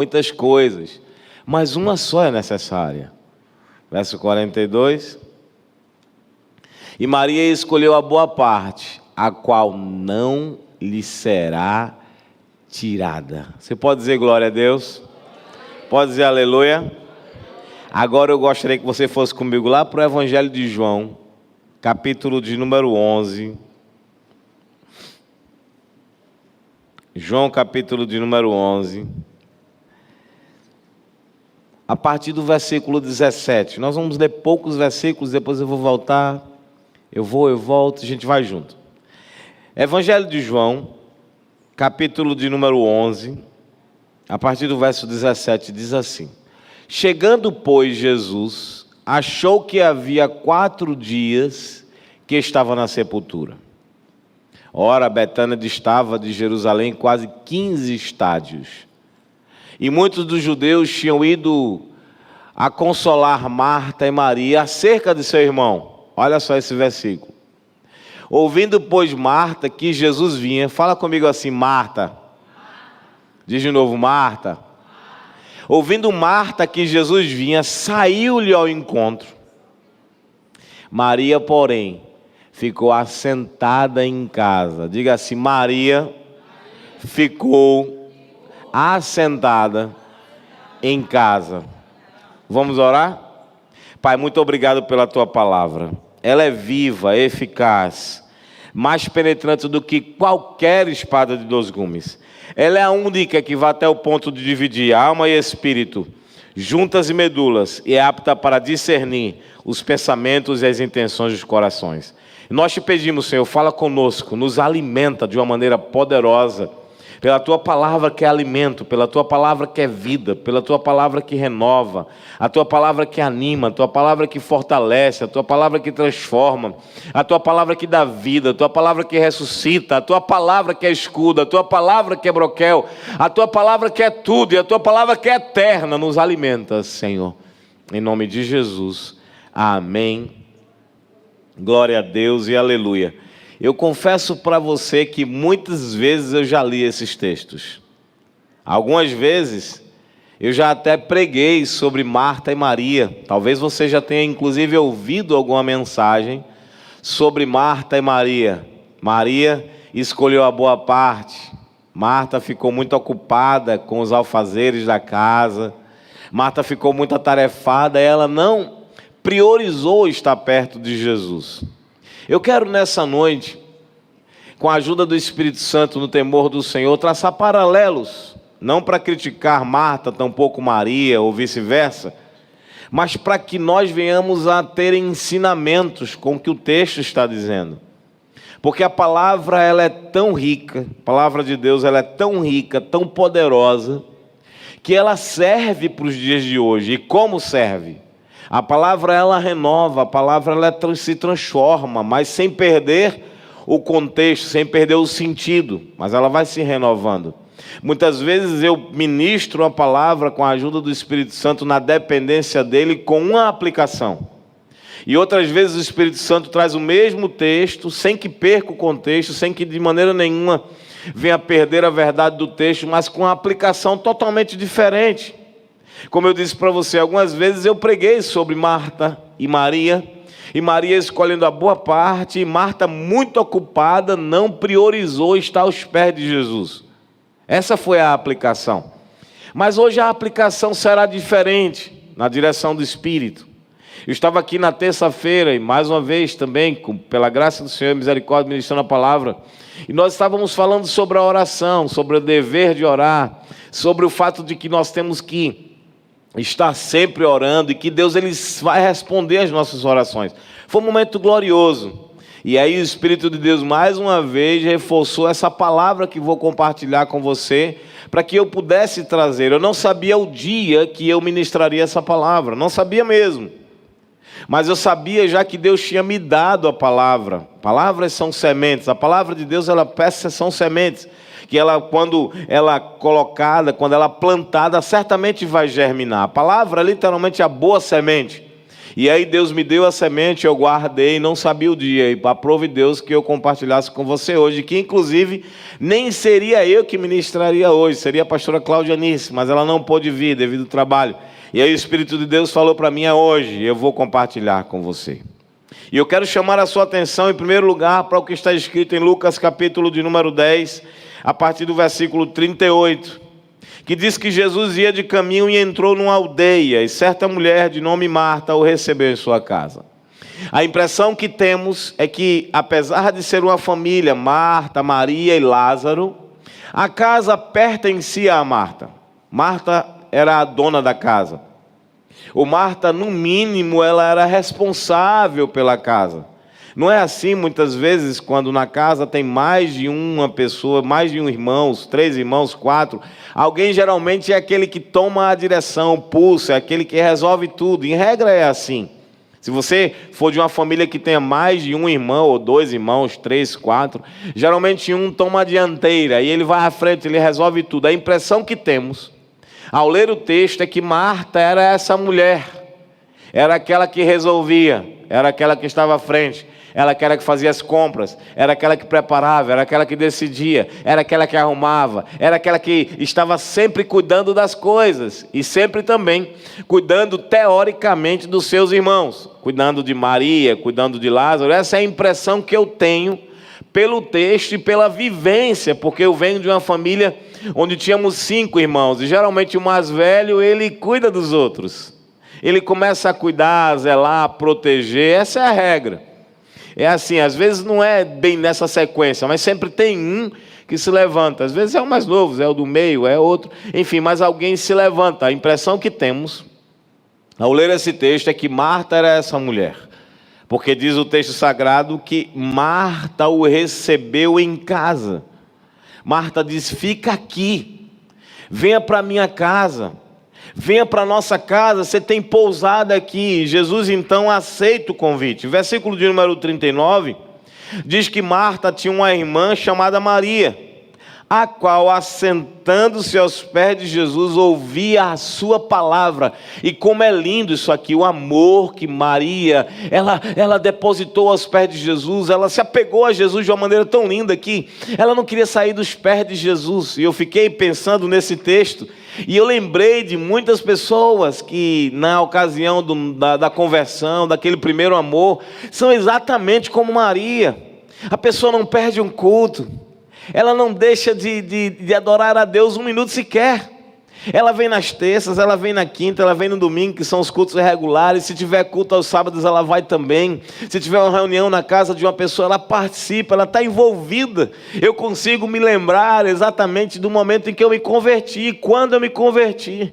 muitas coisas, mas uma só é necessária. Verso 42. E Maria escolheu a boa parte, a qual não lhe será tirada. Você pode dizer glória a Deus? Pode dizer aleluia? Agora eu gostaria que você fosse comigo lá para o Evangelho de João, capítulo de número 11. João, capítulo de número 11. A partir do versículo 17. Nós vamos ler poucos versículos, depois eu vou voltar. Eu volto, a gente vai junto. Evangelho de João, capítulo de número 11, a partir do verso 17, diz assim: Chegando, pois, Jesus, achou que havia 4 dias que estava na sepultura. Ora, Betânia distava de Jerusalém quase 15 estádios. E muitos dos judeus tinham ido a consolar Marta e Maria acerca de seu irmão. Olha só esse versículo. Ouvindo, pois, Marta que Jesus vinha, fala comigo assim, Marta. Diz de novo, Marta. Ouvindo Marta que Jesus vinha, saiu-lhe ao encontro. Maria, porém, ficou assentada em casa. Diga assim, Maria ficou assentada em casa. Vamos orar? Pai, muito obrigado pela tua palavra. Ela é viva, eficaz, mais penetrante do que qualquer espada de 2 gumes. Ela é a única que vai até o ponto de dividir alma e espírito, juntas e medulas, e é apta para discernir os pensamentos e as intenções dos corações. Nós te pedimos, Senhor, fala conosco, nos alimenta de uma maneira poderosa, pela tua palavra que é alimento, pela tua palavra que é vida, pela tua palavra que renova, a tua palavra que anima, a tua palavra que fortalece, a tua palavra que transforma, a tua palavra que dá vida, a tua palavra que ressuscita, a tua palavra que é escudo, a tua palavra que é broquel, a tua palavra que é tudo e a tua palavra que é eterna, nos alimenta, Senhor. Em nome de Jesus. Amém. Glória a Deus e aleluia. Eu confesso para você que muitas vezes eu já li esses textos. Algumas vezes eu já até preguei sobre Marta e Maria. Talvez você já tenha inclusive ouvido alguma mensagem sobre Marta e Maria. Maria escolheu a boa parte. Marta ficou muito ocupada com os alfazeres da casa. Marta ficou muito atarefada. Ela não priorizou estar perto de Jesus. Eu quero nessa noite, com a ajuda do Espírito Santo no temor do Senhor, traçar paralelos, não para criticar Marta, tampouco Maria ou vice-versa, mas para que nós venhamos a ter ensinamentos com o que o texto está dizendo. Porque a palavra ela é tão rica, a palavra de Deus ela é tão rica, tão poderosa, que ela serve para os dias de hoje. E como serve? A palavra ela renova, a palavra ela se transforma, mas sem perder o contexto, sem perder o sentido, mas ela vai se renovando. Muitas vezes eu ministro a palavra com a ajuda do Espírito Santo na dependência dele com uma aplicação. E outras vezes o Espírito Santo traz o mesmo texto, sem que perca o contexto, sem que de maneira nenhuma venha perder a verdade do texto, mas com uma aplicação totalmente diferente. Como eu disse para você, algumas vezes eu preguei sobre Marta e Maria escolhendo a boa parte, e Marta, muito ocupada, não priorizou estar aos pés de Jesus. Essa foi a aplicação. Mas hoje a aplicação será diferente, na direção do Espírito. Eu estava aqui na terça-feira, e mais uma vez também, pela graça do Senhor e misericórdia, ministrando a palavra, e nós estávamos falando sobre a oração, sobre o dever de orar, sobre o fato de que nós temos que estar sempre orando e que Deus ele vai responder às nossas orações. Foi um momento glorioso. E aí o Espírito de Deus mais uma vez reforçou essa palavra que vou compartilhar com você, para que eu pudesse trazer. Eu não sabia o dia que eu ministraria essa palavra, não sabia mesmo. Mas eu sabia já que Deus tinha me dado a palavra. Palavras são sementes, a palavra de Deus ela são sementes. Que ela, quando ela colocada, quando ela plantada, certamente vai germinar. A palavra literalmente é a boa semente. E aí Deus me deu a semente, eu guardei, não sabia o dia, e aprove Deus que eu compartilhasse com você hoje, que inclusive nem seria eu que ministraria hoje, seria a pastora Cláudia Nice, mas ela não pôde vir devido ao trabalho. E aí o Espírito de Deus falou para mim, hoje eu vou compartilhar com você. E eu quero chamar a sua atenção em primeiro lugar para o que está escrito em Lucas capítulo de número 10, a partir do versículo 38. Que diz que Jesus ia de caminho e entrou numa aldeia, e certa mulher de nome Marta o recebeu em sua casa. A impressão que temos é que, apesar de ser uma família, Marta, Maria e Lázaro, a casa pertencia a Marta. Marta era a dona da casa. Ou Marta, no mínimo, ela era responsável pela casa. Não é assim, muitas vezes, quando na casa tem mais de uma pessoa, mais de um irmão, 3 irmãos, 4, alguém geralmente é aquele que toma a direção, pulsa, é aquele que resolve tudo. Em regra é assim. Se você for de uma família que tenha mais de um irmão, ou 2 irmãos, 3, 4, geralmente um toma a dianteira, e ele vai à frente, ele resolve tudo. A impressão que temos, ao ler o texto, é que Marta era essa mulher, era aquela que resolvia, era aquela que estava à frente. Era aquela que fazia as compras, era aquela que preparava, era aquela que decidia, era aquela que arrumava, era aquela que estava sempre cuidando das coisas e sempre também cuidando teoricamente dos seus irmãos, cuidando de Maria, cuidando de Lázaro. Essa é a impressão que eu tenho pelo texto e pela vivência, porque eu venho de uma família onde tínhamos 5 irmãos e geralmente o mais velho ele cuida dos outros, ele começa a cuidar, a zelar, a proteger. Essa é a regra. É assim, às vezes não é bem nessa sequência, mas sempre tem um que se levanta. Às vezes é o mais novo, é o do meio, é outro. Enfim, mas alguém se levanta. A impressão que temos, ao ler esse texto, é que Marta era essa mulher. Porque diz o texto sagrado que Marta o recebeu em casa. Marta diz, fica aqui, venha para a minha casa. Venha para a nossa casa, você tem pousada aqui. Jesus então aceita o convite. Versículo de número 39, diz que Marta tinha uma irmã chamada Maria, a qual, assentando-se aos pés de Jesus, ouvia a sua palavra. E como é lindo isso aqui, o amor que Maria, ela depositou aos pés de Jesus, ela se apegou a Jesus de uma maneira tão linda que ela não queria sair dos pés de Jesus. E eu fiquei pensando nesse texto, e eu lembrei de muitas pessoas que, na ocasião da conversão, daquele primeiro amor, são exatamente como Maria. A pessoa não perde um culto, ela não deixa de adorar a Deus um minuto sequer. Ela vem nas terças, ela vem na quinta, ela vem no domingo, que são os cultos regulares. Se tiver culto aos sábados, ela vai também. Se tiver uma reunião na casa de uma pessoa, ela participa, ela está envolvida. Eu consigo me lembrar exatamente do momento em que eu me converti, quando eu me converti.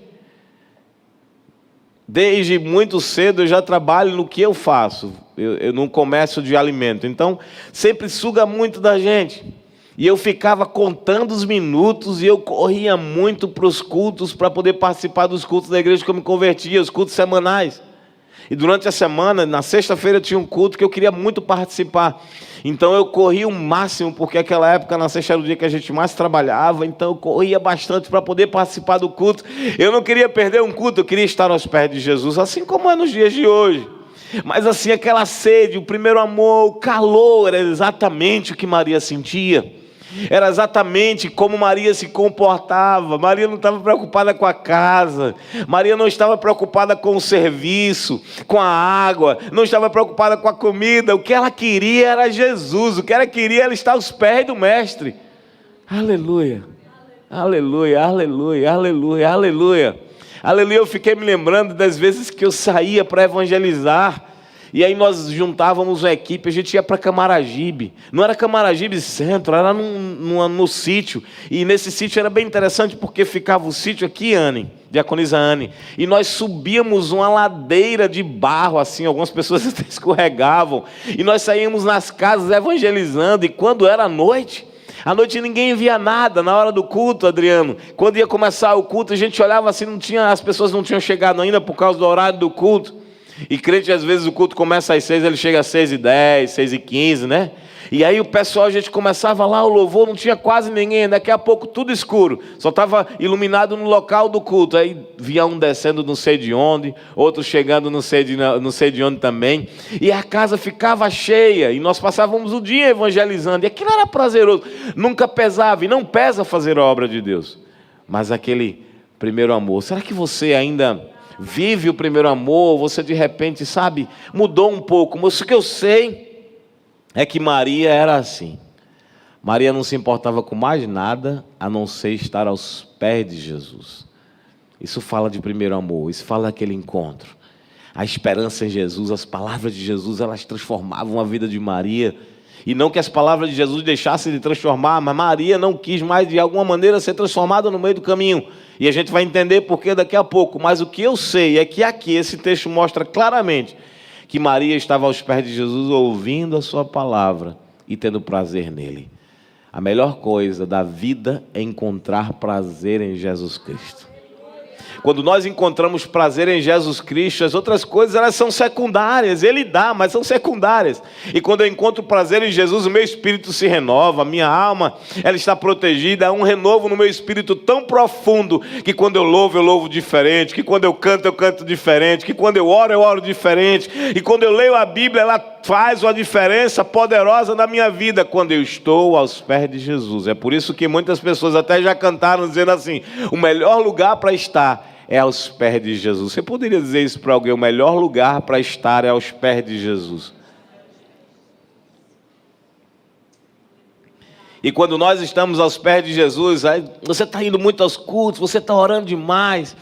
Desde muito cedo eu já trabalho no que eu faço, eu no comércio de alimento, então sempre suga muito da gente. E eu ficava contando os minutos e eu corria muito para os cultos, para poder participar dos cultos da igreja que eu me convertia, os cultos semanais. E durante a semana, na sexta-feira, tinha um culto que eu queria muito participar. Então eu corria o máximo, porque naquela época, na sexta era o dia que a gente mais trabalhava, então eu corria bastante para poder participar do culto. Eu não queria perder um culto, eu queria estar aos pés de Jesus, assim como é nos dias de hoje. Mas assim, aquela sede, o primeiro amor, o calor, era exatamente o que Maria sentia. Era exatamente como Maria se comportava. Maria não estava preocupada com a casa, Maria não estava preocupada com o serviço, com a água, não estava preocupada com a comida. O que ela queria era Jesus, o que ela queria era estar aos pés do Mestre. Aleluia, aleluia, aleluia, aleluia, aleluia, aleluia. Eu fiquei me lembrando das vezes que eu saía para evangelizar. E aí nós juntávamos uma equipe, a gente ia para Camaragibe. Não era Camaragibe centro, era no sítio. E nesse sítio era bem interessante, porque ficava o sítio aqui, Anne, diaconisa Anne. E nós subíamos uma ladeira de barro, assim, algumas pessoas até escorregavam. E nós saíamos nas casas evangelizando. E quando era noite, à noite ninguém via nada. Na hora do culto, Adriano, quando ia começar o culto, a gente olhava assim, as pessoas não tinham chegado ainda por causa do horário do culto. E crente, às vezes, o culto começa às 6, ele chega às 6h10, 6h15, né? E aí o pessoal, a gente começava lá, o louvor, não tinha quase ninguém, daqui a pouco tudo escuro, só estava iluminado no local do culto. Aí via um descendo não sei de onde, outro chegando não sei de onde também, e a casa ficava cheia, e nós passávamos o dia evangelizando, e aquilo era prazeroso, nunca pesava, e não pesa fazer a obra de Deus, mas aquele primeiro amor. Será que você ainda vive o primeiro amor? Você de repente, sabe, mudou um pouco? Mas o que eu sei é que Maria era assim. Maria não se importava com mais nada a não ser estar aos pés de Jesus. Isso fala de primeiro amor, isso fala daquele encontro. A esperança em Jesus, as palavras de Jesus, elas transformavam a vida de Maria. E não que as palavras de Jesus deixassem de transformar, mas Maria não quis mais de alguma maneira ser transformada no meio do caminho. E a gente vai entender por que daqui a pouco. Mas o que eu sei é que aqui esse texto mostra claramente que Maria estava aos pés de Jesus ouvindo a sua palavra e tendo prazer nele. A melhor coisa da vida é encontrar prazer em Jesus Cristo. Quando nós encontramos prazer em Jesus Cristo, as outras coisas elas são secundárias. Ele dá, mas são secundárias. E quando eu encontro prazer em Jesus, o meu espírito se renova, a minha alma ela está protegida. Há um renovo no meu espírito tão profundo que quando eu louvo diferente, que quando eu canto diferente, que quando eu oro diferente, e quando eu leio a Bíblia, ela faz uma diferença poderosa na minha vida quando eu estou aos pés de Jesus. É por isso que muitas pessoas até já cantaram dizendo assim: o melhor lugar para estar é aos pés de Jesus. Você poderia dizer isso para alguém? O melhor lugar para estar é aos pés de Jesus. E quando nós estamos aos pés de Jesus, aí você está indo muito aos cultos, você está orando demais,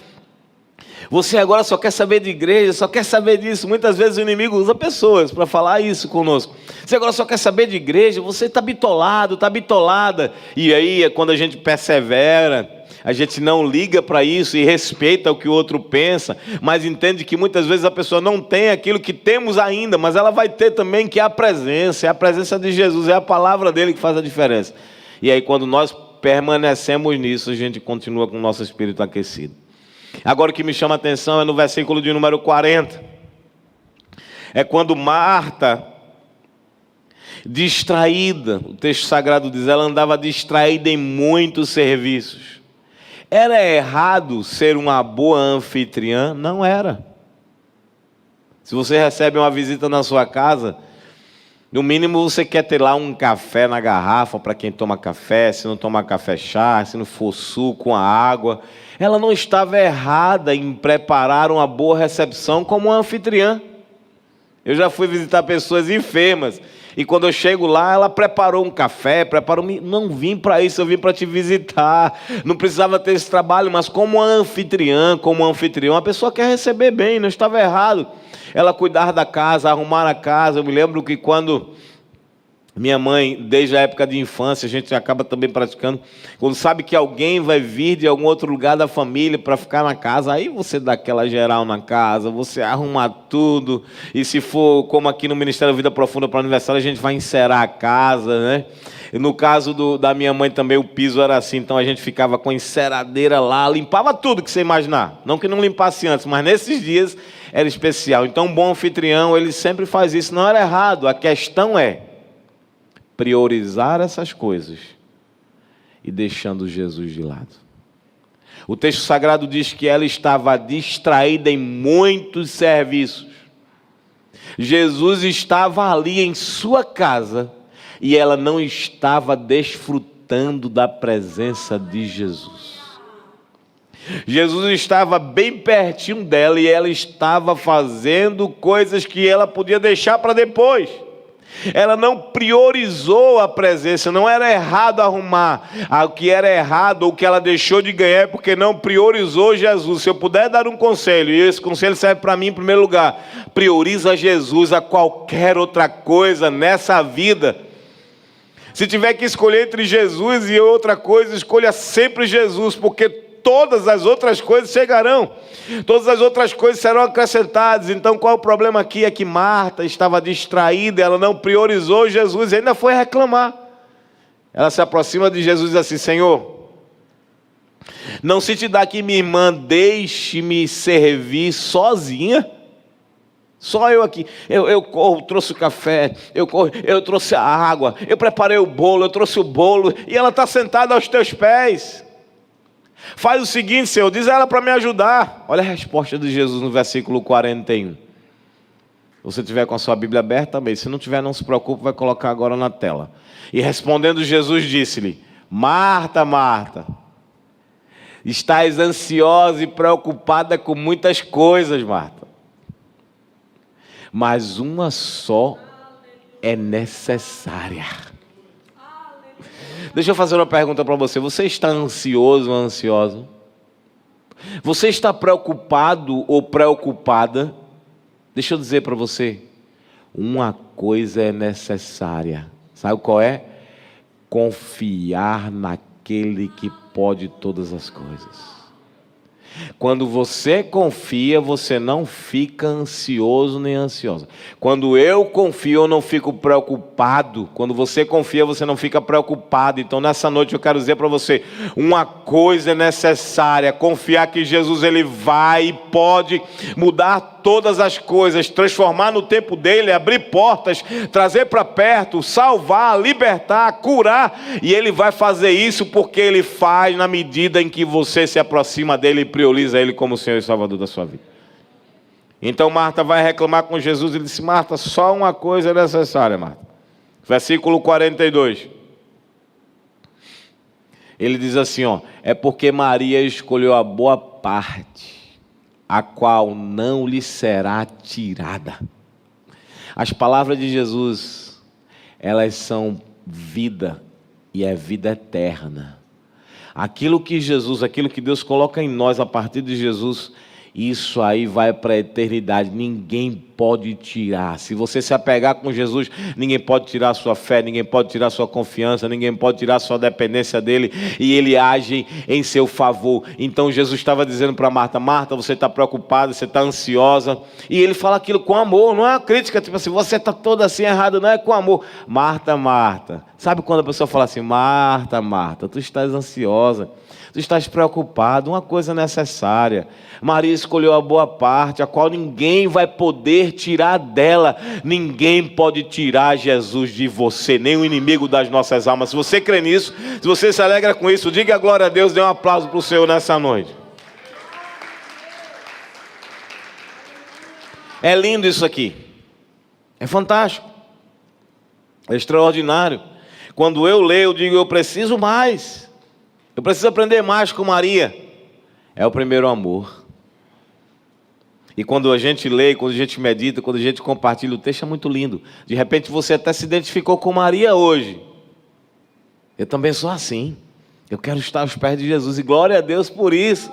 você agora só quer saber de igreja, só quer saber disso. Muitas vezes o inimigo usa pessoas para falar isso conosco. Você agora só quer saber de igreja, você está bitolado, está bitolada. E aí é quando a gente persevera, a gente não liga para isso e respeita o que o outro pensa, mas entende que muitas vezes a pessoa não tem aquilo que temos ainda, mas ela vai ter também, que é a presença de Jesus, é a palavra dele que faz a diferença. E aí quando nós permanecemos nisso, a gente continua com o nosso espírito aquecido. Agora o que me chama a atenção é no versículo de número 40. É quando Marta, distraída, o texto sagrado diz, ela andava distraída em muitos serviços. Era errado ser uma boa anfitriã? Não era. Se você recebe uma visita na sua casa, no mínimo você quer ter lá um café na garrafa para quem toma café, se não toma café chá, se não for suco, com a água. Ela não estava errada em preparar uma boa recepção como uma anfitriã. Eu já fui visitar pessoas enfermas, e quando eu chego lá, ela preparou um café, não vim para isso, eu vim para te visitar, não precisava ter esse trabalho, mas como anfitriã, a pessoa quer receber bem, não estava errado ela cuidar da casa, arrumar a casa. Eu me lembro que quando minha mãe, desde a época de infância, a gente acaba também praticando, quando sabe que alguém vai vir de algum outro lugar da família para ficar na casa, aí você dá aquela geral na casa, você arruma tudo, e se for como aqui no Ministério da Vida Profunda para o aniversário, a gente vai encerar a casa, né? E no caso da minha mãe também, o piso era assim, então a gente ficava com a enceradeira lá, limpava tudo que você imaginar, não que não limpasse antes, mas nesses dias era especial. Então um bom anfitrião, ele sempre faz isso, não era errado, a questão é priorizar essas coisas e deixando Jesus de lado. O texto sagrado diz que ela estava distraída em muitos serviços. Jesus estava ali em sua casa e ela não estava desfrutando da presença de Jesus. Jesus estava bem pertinho dela e ela estava fazendo coisas que ela podia deixar para depois. Ela não priorizou a presença. Não era errado arrumar. O que era errado, ou o que ela deixou de ganhar, é porque não priorizou Jesus. Se eu puder dar um conselho, e esse conselho serve para mim em primeiro lugar: prioriza Jesus a qualquer outra coisa nessa vida. Se tiver que escolher entre Jesus e outra coisa, escolha sempre Jesus, porque todas as outras coisas chegarão, todas as outras coisas serão acrescentadas. Então qual é o problema aqui? É que Marta estava distraída, ela não priorizou Jesus e ainda foi reclamar. Ela se aproxima de Jesus e diz assim: Senhor, não se te dá que minha irmã deixe-me servir sozinha? Só eu aqui. Eu corro, trouxe o café, eu trouxe a água, eu preparei o bolo, eu trouxe o bolo, e ela está sentada aos teus pés. Faz o seguinte, Senhor, diz a ela para me ajudar. Olha a resposta de Jesus no versículo 41. Se você tiver com a sua Bíblia aberta também, se não tiver, não se preocupe, vai colocar agora na tela. E respondendo Jesus disse-lhe: Marta, Marta, estás ansiosa e preocupada com muitas coisas, Marta, mas uma só é necessária. Deixa eu fazer uma pergunta para você. Você está ansioso ou ansiosa? Você está preocupado ou preocupada? Deixa eu dizer para você, uma coisa é necessária. Sabe qual é? Confiar naquele que pode todas as coisas. Quando você confia, você não fica ansioso nem ansiosa. Quando eu confio, eu não fico preocupado. Quando você confia, você não fica preocupado. Então nessa noite eu quero dizer para você, uma coisa é necessária: confiar que Jesus ele vai e pode mudar todas as coisas, transformar no tempo dele, abrir portas, trazer para perto, salvar, libertar, curar. E ele vai fazer isso porque ele faz na medida em que você se aproxima dele e prioriza ele como o Senhor e Salvador da sua vida. Então Marta vai reclamar com Jesus. Ele disse: Marta, só uma coisa é necessária, Marta. Versículo 42. Ele diz assim, é porque Maria escolheu a boa parte, a qual não lhe será tirada. As palavras de Jesus, elas são vida, e é vida eterna. Aquilo que Deus coloca em nós a partir de Jesus, isso aí vai para a eternidade, ninguém pode tirar. Se você se apegar com Jesus, ninguém pode tirar a sua fé, ninguém pode tirar a sua confiança, ninguém pode tirar a sua dependência dele, e ele age em seu favor. Então Jesus estava dizendo para Marta: Marta, você está preocupada, você está ansiosa, e ele fala aquilo com amor, não é uma crítica, tipo assim, você está toda assim errada, não é com amor. Marta, Marta, sabe quando a pessoa fala assim: Marta, Marta, tu estás ansiosa, tu estás preocupado, uma coisa necessária. Maria escolheu a boa parte, a qual ninguém vai poder tirar dela. Ninguém pode tirar Jesus de você, nem o inimigo das nossas almas. Se você crê nisso, se você se alegra com isso, diga glória a Deus, dê um aplauso para o Senhor nessa noite. É lindo isso aqui, é fantástico, é extraordinário. Quando eu leio, eu digo: eu preciso mais, eu preciso aprender mais com Maria. É o primeiro amor. E quando a gente lê, quando a gente medita, quando a gente compartilha o texto, é muito lindo. De repente você até se identificou com Maria hoje. Eu também sou assim. Eu quero estar aos pés de Jesus, e glória a Deus por isso.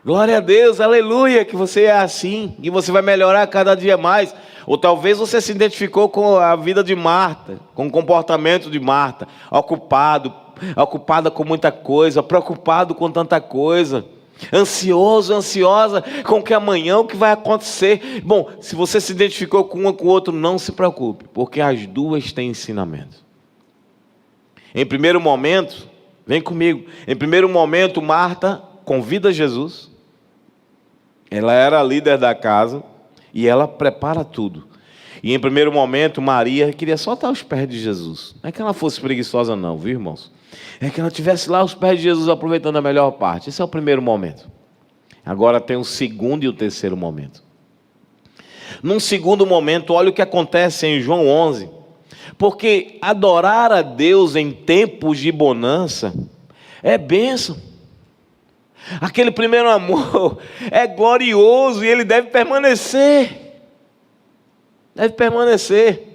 Glória a Deus, aleluia, que você é assim, e você vai melhorar cada dia mais. Ou talvez você se identificou com a vida de Marta, com o comportamento de Marta, ocupada com muita coisa, preocupado com tanta coisa, ansioso, ansiosa com o que amanhã, o que vai acontecer. Bom, se você se identificou com uma com o outro, não se preocupe, porque as duas têm ensinamento. Em primeiro momento, vem comigo, em primeiro momento Marta convida Jesus, ela era a líder da casa, e ela prepara tudo. E em primeiro momento Maria queria só estar aos pés de Jesus. Não é que ela fosse preguiçosa não, viu, irmãos? É que ela estivesse lá aos pés de Jesus, aproveitando a melhor parte. Esse é o primeiro momento. Agora tem o segundo e o terceiro momento. Num segundo momento, olha o que acontece em João 11. Porque adorar a Deus em tempos de bonança é bênção. Aquele primeiro amor é glorioso, e ele deve permanecer. Deve permanecer.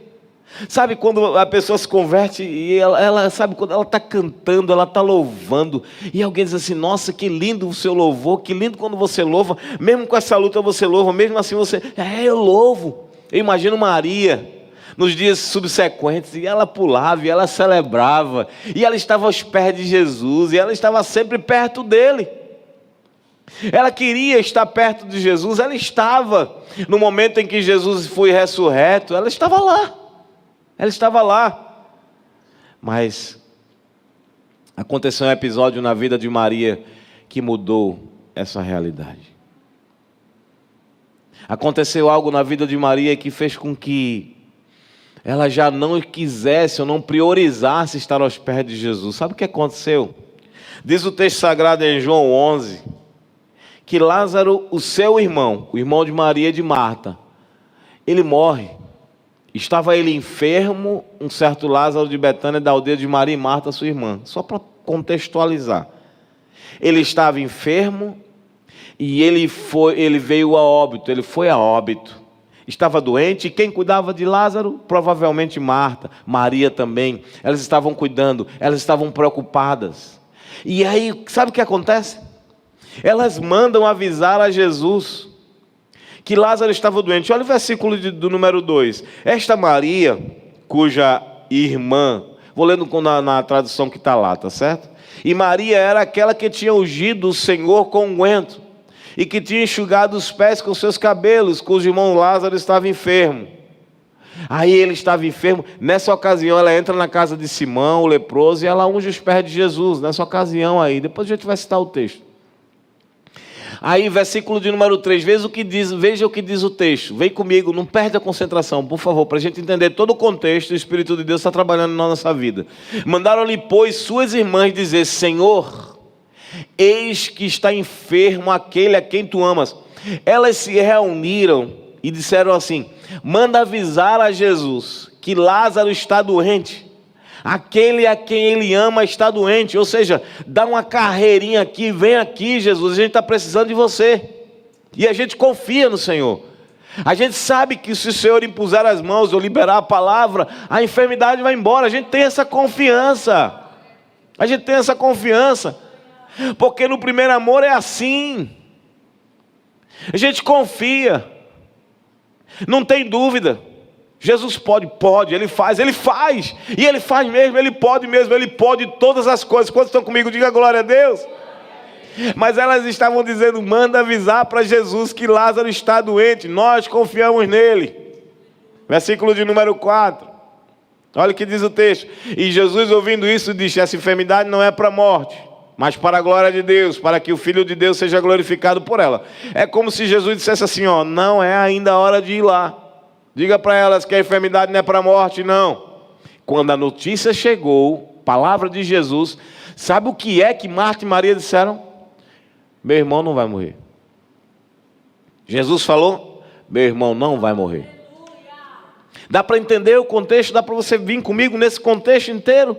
Sabe quando a pessoa se converte e ela sabe quando ela está cantando, ela está louvando, e alguém diz assim: nossa, que lindo o seu louvor, que lindo quando você louva, mesmo com essa luta você louva, mesmo assim você, eu louvo. Eu imagino Maria nos dias subsequentes, e ela pulava, e ela celebrava, e ela estava aos pés de Jesus, e ela estava sempre perto dele. Ela queria estar perto de Jesus, ela estava, no momento em que Jesus foi ressurreto, ela estava lá. Ela estava lá. Mas aconteceu um episódio na vida de Maria que mudou essa realidade. Aconteceu algo na vida de Maria que fez com que ela já não quisesse ou não priorizasse estar aos pés de Jesus. Sabe o que aconteceu? Diz o texto sagrado em João 11, que Lázaro, o seu irmão, o irmão de Maria e de Marta, ele morre. Estava ele enfermo, um certo Lázaro de Betânia, da aldeia de Maria e Marta, sua irmã. Só para contextualizar. Ele estava enfermo e ele veio a óbito, ele foi a óbito. Estava doente, e quem cuidava de Lázaro? Provavelmente Marta, Maria também. Elas estavam cuidando, elas estavam preocupadas. E aí, sabe o que acontece? Elas mandam avisar a Jesus que Lázaro estava doente. Olha o versículo do número 2. Esta Maria, cuja irmã, vou lendo na tradução que está lá, tá certo? E Maria era aquela que tinha ungido o Senhor com unguento, e que tinha enxugado os pés com seus cabelos, cujo irmão Lázaro estava enfermo. Aí ele estava enfermo. Nessa ocasião ela entra na casa de Simão, o leproso, e ela unge os pés de Jesus. Nessa ocasião aí, depois a gente vai citar o texto. Aí, versículo de número 3, veja o que diz o texto. Vem comigo, não perde a concentração, por favor, para a gente entender todo o contexto. O Espírito de Deus está trabalhando na nossa vida. Mandaram-lhe, pois, suas irmãs dizer: Senhor, eis que está enfermo aquele a quem tu amas. Elas se reuniram e disseram assim: manda avisar a Jesus que Lázaro está doente. Aquele a quem ele ama está doente. Ou seja, dá uma carreirinha aqui, vem aqui, Jesus, a gente está precisando de você. E a gente confia no Senhor. A gente sabe que se o Senhor impuser as mãos ou liberar a palavra, a enfermidade vai embora. A gente tem essa confiança. A gente tem essa confiança. Porque no primeiro amor é assim. A gente confia. Não tem dúvida. Jesus pode, Ele faz, e Ele faz mesmo, Ele pode todas as coisas. Quantos estão comigo? Diga glória a Deus. Mas elas estavam dizendo: manda avisar para Jesus que Lázaro está doente, nós confiamos nele. Versículo de número 4, olha o que diz o texto. E Jesus, ouvindo isso, disse: essa enfermidade não é para a morte, mas para a glória de Deus, para que o Filho de Deus seja glorificado por ela. É como se Jesus dissesse assim: não é ainda a hora de ir lá. Diga para elas que a enfermidade não é para a morte, não. Quando a notícia chegou, palavra de Jesus, sabe o que é que Marta e Maria disseram? Meu irmão não vai morrer. Jesus falou: meu irmão não vai morrer. Dá para entender o contexto? Dá para você vir comigo nesse contexto inteiro?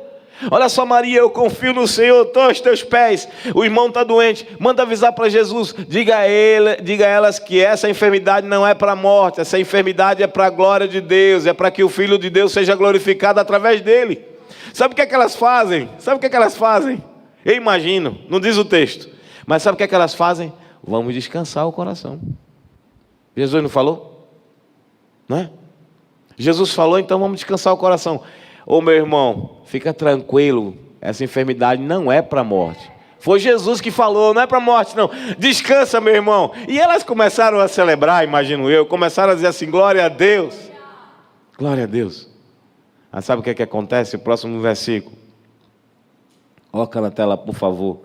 Olha só, Maria, eu confio no Senhor, estou aos teus pés. O irmão está doente, manda avisar para Jesus. Diga a elas que essa enfermidade não é para a morte, essa enfermidade é para a glória de Deus, é para que o Filho de Deus seja glorificado através dele. Sabe o que é que elas fazem? Eu imagino, não diz o texto, mas sabe o que é que elas fazem? Vamos descansar o coração. Jesus não falou? Não é? Jesus falou, então vamos descansar o coração. Ô meu irmão, fica tranquilo, essa enfermidade não é para a morte. Foi Jesus que falou, não é para a morte não. Descansa, meu irmão. E elas começaram a celebrar, imagino eu, começaram a dizer assim: glória a Deus. Glória a Deus. Mas sabe o que é que acontece? O próximo versículo. Coloca na tela, por favor.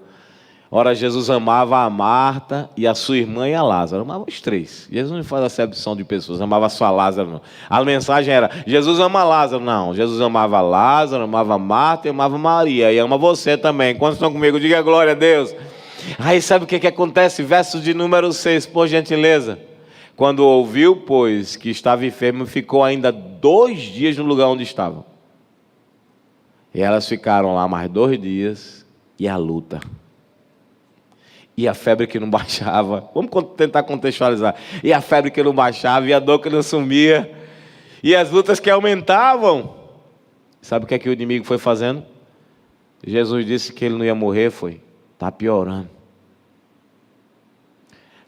Ora, Jesus amava a Marta e a sua irmã e a Lázaro. Amava os três. Jesus não faz acepção de pessoas, amava só a Lázaro, não. A mensagem era: Jesus ama Lázaro. Não, Jesus amava Lázaro, amava Marta e amava Maria. E ama você também. Quantos estão comigo? Diga glória a Deus. Aí sabe o que acontece? Verso de número 6, por gentileza. Quando ouviu, pois, que estava enfermo, ficou ainda 2 dias no lugar onde estavam. E elas ficaram lá mais 2 dias, e a luta. E a febre que não baixava. Vamos tentar contextualizar. E a febre que não baixava, e a dor que não sumia, e as lutas que aumentavam. Sabe o que é que o inimigo foi fazendo? Jesus disse que ele não ia morrer, está piorando.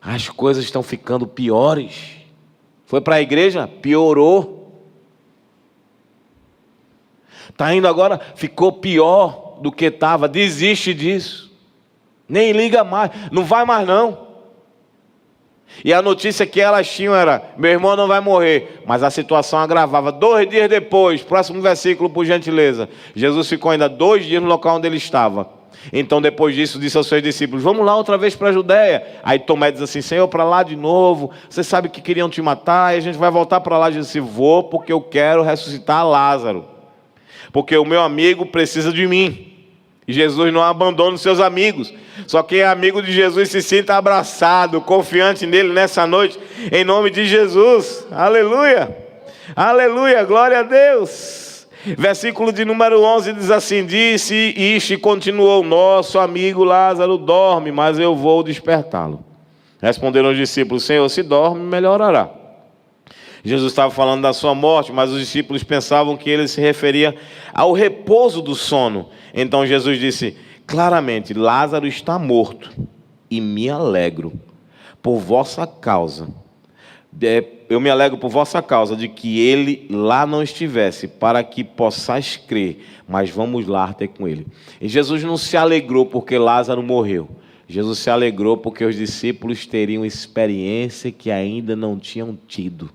As coisas estão ficando piores. Foi para a igreja? Piorou. Está indo agora, ficou pior do que estava. Desiste disso. Nem liga mais, não vai mais não. E a notícia que elas tinham era: meu irmão não vai morrer. Mas a situação agravava. 2 dias depois, próximo versículo por gentileza. Jesus ficou ainda 2 dias no local onde ele estava. Então depois disso disse aos seus discípulos: vamos lá outra vez para a Judéia. Aí Tomé diz assim: Senhor, para lá de novo, você sabe que queriam te matar, e a gente vai voltar para lá. Jesus disse: vou, porque eu quero ressuscitar Lázaro, porque o meu amigo precisa de mim. E Jesus não abandona os seus amigos. Só quem é amigo de Jesus se sinta abraçado, confiante nele nessa noite, em nome de Jesus. Aleluia, aleluia, glória a Deus. Versículo de número 11 diz assim: disse isto e continuou: nosso amigo Lázaro dorme, mas eu vou despertá-lo. Responderam os discípulos: Senhor, se dorme, melhorará. Jesus estava falando da sua morte, mas os discípulos pensavam que ele se referia ao repouso do sono. Então Jesus disse claramente: Lázaro está morto, e me alegro por vossa causa. Eu me alegro por vossa causa de que ele lá não estivesse, para que possais crer, mas vamos lá ter com ele. E Jesus não se alegrou porque Lázaro morreu. Jesus se alegrou porque os discípulos teriam experiência que ainda não tinham tido.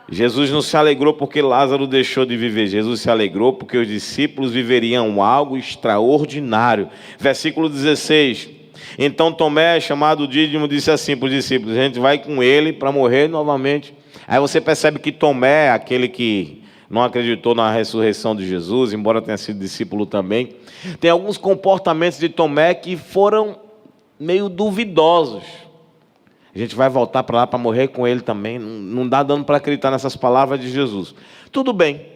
Jesus não se alegrou porque Lázaro deixou de viver. Jesus se alegrou porque os discípulos viveriam algo extraordinário. Versículo 16. Então Tomé, chamado Dídimo, disse assim para os discípulos: a gente vai com ele para morrer novamente. Aí você percebe que Tomé, aquele que não acreditou na ressurreição de Jesus, embora tenha sido discípulo também, tem alguns comportamentos de Tomé que foram meio duvidosos. A gente vai voltar para lá para morrer com ele também. Não dá dando para acreditar nessas palavras de Jesus. Tudo bem.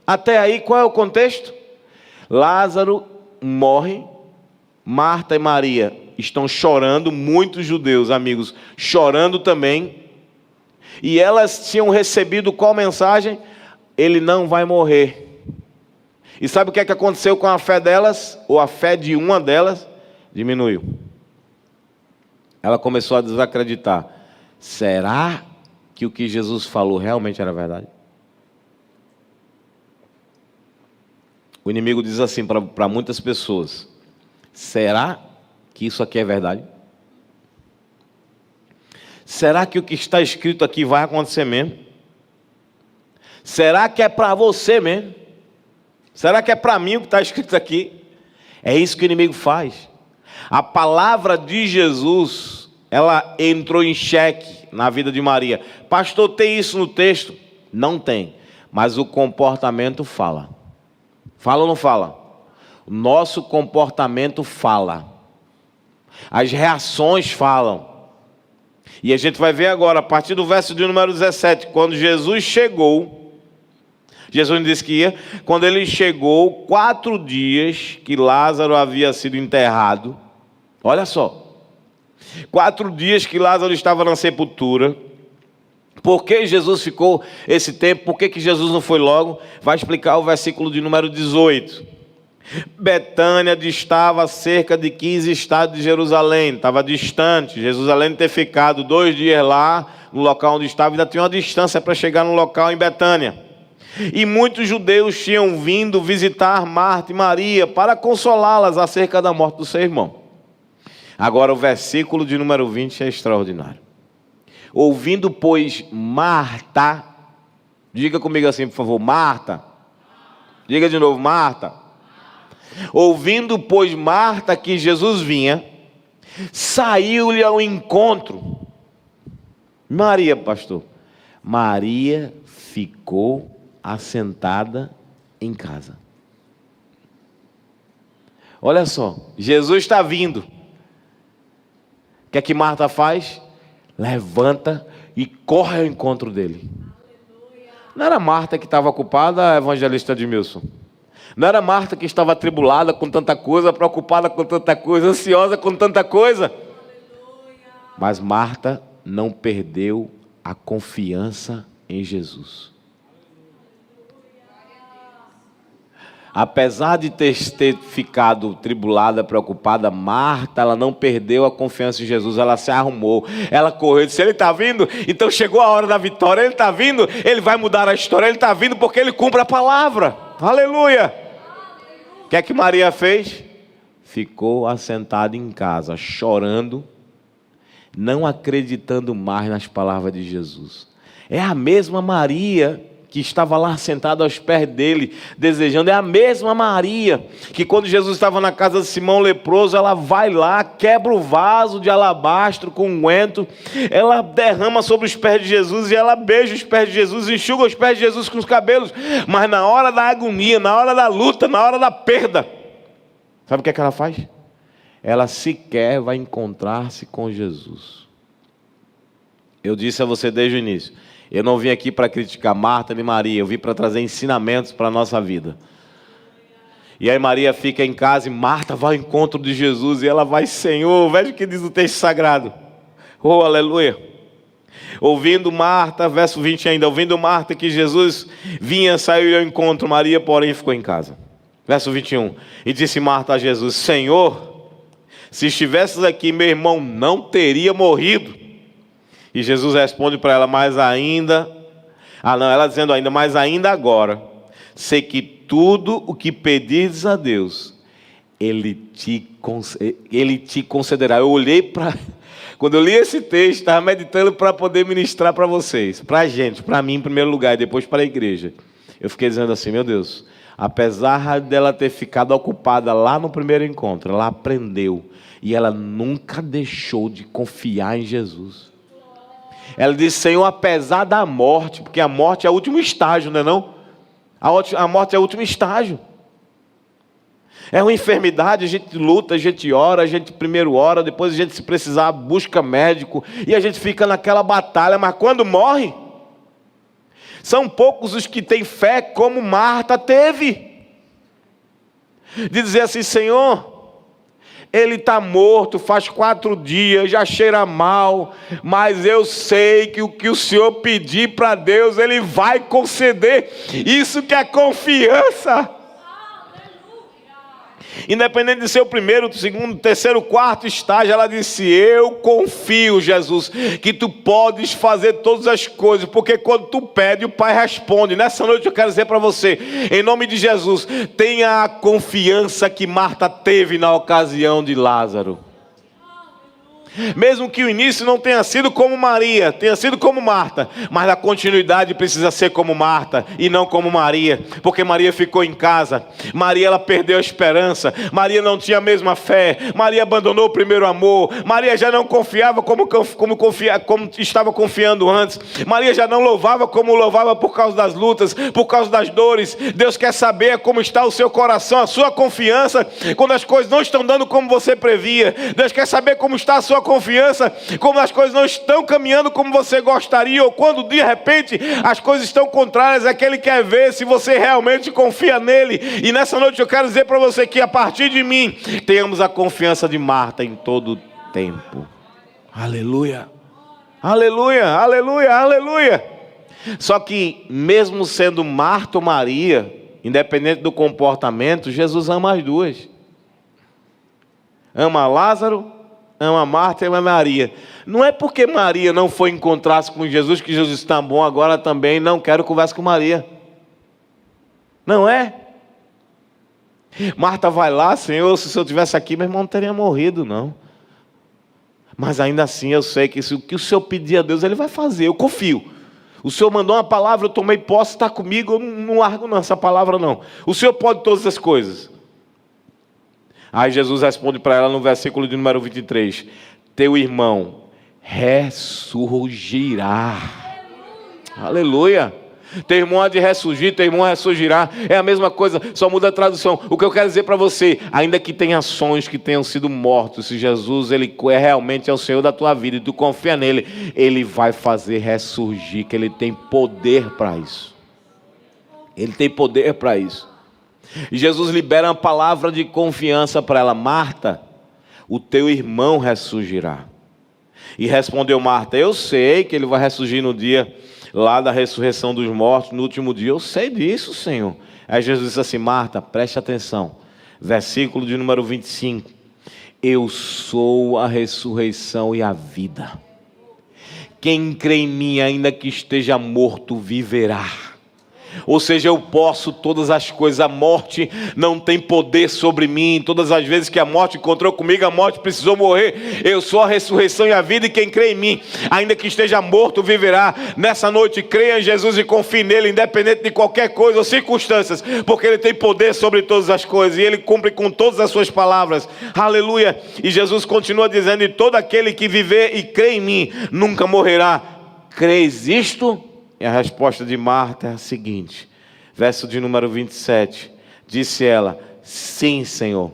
Até aí, qual é o contexto? Lázaro morre. Marta e Maria estão chorando. Muitos judeus, amigos, chorando também. E elas tinham recebido qual mensagem? Ele não vai morrer. E sabe o que é que aconteceu com a fé delas? Ou a fé de uma delas? Diminuiu. Ela começou a desacreditar. Será que o que Jesus falou realmente era verdade? O inimigo diz assim para muitas pessoas: será que isso aqui é verdade? Será que o que está escrito aqui vai acontecer mesmo? Será que é para você mesmo? Será que é para mim o que está escrito aqui? É isso que o inimigo faz. A palavra de Jesus, ela entrou em xeque na vida de Maria. Pastor, tem isso no texto? Não tem, mas o comportamento fala. Fala ou não fala? O nosso comportamento fala. As reações falam. E a gente vai ver agora, a partir do verso de número 17, quando Jesus chegou, Jesus disse que ia, quando ele chegou, 4 dias que Lázaro havia sido enterrado. Olha só, 4 dias que Lázaro estava na sepultura. Por que Jesus ficou esse tempo? Por que Jesus não foi logo? Vai explicar o versículo de número 18. Betânia distava a cerca de 15 estados de Jerusalém. Estava distante. Jesus, além de ter ficado 2 dias lá, no local onde estava, ainda tinha uma distância para chegar no local em Betânia. E muitos judeus tinham vindo visitar Marta e Maria para consolá-las acerca da morte do seu irmão. Agora o versículo de número 20 é extraordinário. Ouvindo, pois, Marta, diga comigo assim, por favor, Marta. Diga de novo, Marta. Ouvindo, pois, Marta que Jesus vinha, saiu-lhe ao encontro. Maria, pastor. Maria ficou assentada em casa. Olha só, Jesus está vindo. O que é que Marta faz? Levanta e corre ao encontro dele. Não era Marta que estava ocupada, evangelista Edmilson? Não era Marta que estava atribulada com tanta coisa, preocupada com tanta coisa, ansiosa com tanta coisa? Mas Marta não perdeu a confiança em Jesus. Apesar de ter ficado tribulada, preocupada, Marta, ela não perdeu a confiança em Jesus, ela se arrumou, ela correu, disse: ele está vindo, então chegou a hora da vitória, ele está vindo, ele vai mudar a história, ele está vindo porque ele cumpre a palavra, aleluia. O que é que Maria fez? Ficou assentada em casa, chorando, não acreditando mais nas palavras de Jesus. É a mesma Maria que estava lá sentada aos pés dele, desejando. É a mesma Maria que quando Jesus estava na casa de Simão leproso, ela vai lá, quebra o vaso de alabastro com unguento, ela derrama sobre os pés de Jesus e ela beija os pés de Jesus, enxuga os pés de Jesus com os cabelos. Mas na hora da agonia, na hora da luta, na hora da perda, sabe o que é que ela faz? Ela sequer vai encontrar-se com Jesus. Eu disse a você desde o início, eu não vim aqui para criticar Marta nem Maria, eu vim para trazer ensinamentos para a nossa vida. E aí Maria fica em casa e Marta vai ao encontro de Jesus e ela vai, Senhor, veja o que diz o texto sagrado. Oh, aleluia. Ouvindo Marta, verso 20 ainda, ouvindo Marta que Jesus vinha, saiu ao encontro, Maria, porém, ficou em casa. Verso 21, e disse Marta a Jesus, Senhor, se estivesses aqui, meu irmão não teria morrido. E Jesus responde para ela, mas ainda, ela dizendo ainda, mas ainda agora, sei que tudo o que pedires a Deus, Ele te concederá. Eu olhei para, quando eu li esse texto, estava meditando para poder ministrar para vocês, para a gente, para mim em primeiro lugar, e depois para a igreja. Eu fiquei dizendo assim, meu Deus, apesar dela ter ficado ocupada lá no primeiro encontro, ela aprendeu, e ela nunca deixou de confiar em Jesus. Ela disse, Senhor, apesar da morte, porque a morte é o último estágio, não é não? A morte é o último estágio. É uma enfermidade, a gente luta, a gente ora, a gente primeiro ora, depois a gente, se precisar, busca médico, e a gente fica naquela batalha, mas quando morre, são poucos os que têm fé como Marta teve. De dizer assim, Senhor, ele está morto, faz 4 dias, já cheira mal, mas eu sei que o que o Senhor pedir para Deus, Ele vai conceder. Isso que é confiança. Independente de ser o primeiro, segundo, terceiro, quarto estágio, ela disse, eu confio, Jesus, que tu podes fazer todas as coisas, porque quando tu pede, o Pai responde. Nessa noite eu quero dizer para você, em nome de Jesus, tenha a confiança que Marta teve na ocasião de Lázaro. Mesmo que o início não tenha sido como Maria, tenha sido como Marta, mas a continuidade precisa ser como Marta e não como Maria, porque Maria ficou em casa, Maria ela perdeu a esperança, Maria não tinha a mesma fé, Maria abandonou o primeiro amor, Maria já não confiava como estava confiando antes, Maria já não louvava como louvava por causa das lutas, por causa das dores. Deus quer saber como está o seu coração, a sua confiança, quando as coisas não estão dando como você previa. Deus quer saber como está a sua confiança, como as coisas não estão caminhando como você gostaria, ou quando de repente as coisas estão contrárias. É que Ele quer ver se você realmente confia nele. E nessa noite eu quero dizer para você que a partir de mim, tenhamos a confiança de Marta em todo o tempo. Aleluia, aleluia, aleluia, aleluia. Só que mesmo sendo Marta ou Maria, independente do comportamento, Jesus ama as duas. Ama Lázaro, ama Marta e ama Maria. Não é porque Maria não foi encontrar-se com Jesus que Jesus está bom, agora também não quero conversar com Maria. Não é? Marta vai lá, Senhor, se eu estivesse aqui, meu irmão não teria morrido, não. Mas ainda assim eu sei que o que o Senhor pedir a Deus, Ele vai fazer, eu confio. O Senhor mandou uma palavra, eu tomei posse, está comigo, eu não largo não, essa palavra não. O Senhor pode todas as coisas. Aí Jesus responde para ela no versículo de número 23, teu irmão ressurgirá. Aleluia. Teu irmão há de ressurgir, teu irmão ressurgirá. É a mesma coisa, só muda a tradução. O que eu quero dizer para você, ainda que tenha sonhos que tenham sido mortos, se Jesus Ele realmente é o Senhor da tua vida e tu confia nele, Ele vai fazer ressurgir, que Ele tem poder para isso. Ele tem poder para isso. E Jesus libera uma palavra de confiança para ela. Marta, o teu irmão ressurgirá. E respondeu Marta, eu sei que ele vai ressurgir no dia lá da ressurreição dos mortos, no último dia. Eu sei disso, Senhor. Aí Jesus disse assim, Marta, preste atenção. Versículo de número 25. Eu sou a ressurreição e a vida. Quem crê em mim, ainda que esteja morto, viverá. Ou seja, eu posso todas as coisas, a morte não tem poder sobre mim. Todas as vezes que a morte encontrou comigo, a morte precisou morrer. Eu sou a ressurreição e a vida, e quem crê em mim, ainda que esteja morto, viverá. Nessa noite, creia em Jesus e confie nele, independente de qualquer coisa ou circunstâncias, porque ele tem poder sobre todas as coisas, e ele cumpre com todas as suas palavras. Aleluia. E Jesus continua dizendo: e todo aquele que viver e crê em mim, nunca morrerá. Crês isto? E a resposta de Marta é a seguinte, verso de número 27, disse ela: sim, Senhor,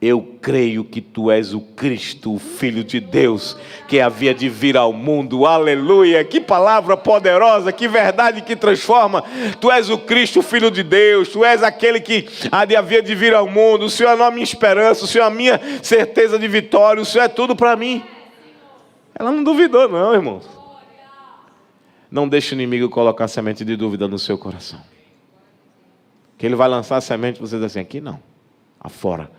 eu creio que tu és o Cristo, o Filho de Deus, que havia de vir ao mundo. Aleluia, que palavra poderosa, que verdade que transforma. Tu és o Cristo, o Filho de Deus, tu és aquele que havia de vir ao mundo. O Senhor é a minha esperança, o Senhor é a minha certeza de vitória, o Senhor é tudo para mim. Ela não duvidou não, irmãos. Não deixe o inimigo colocar semente de dúvida no seu coração. Que ele vai lançar a semente, você diz assim: aqui não, afora.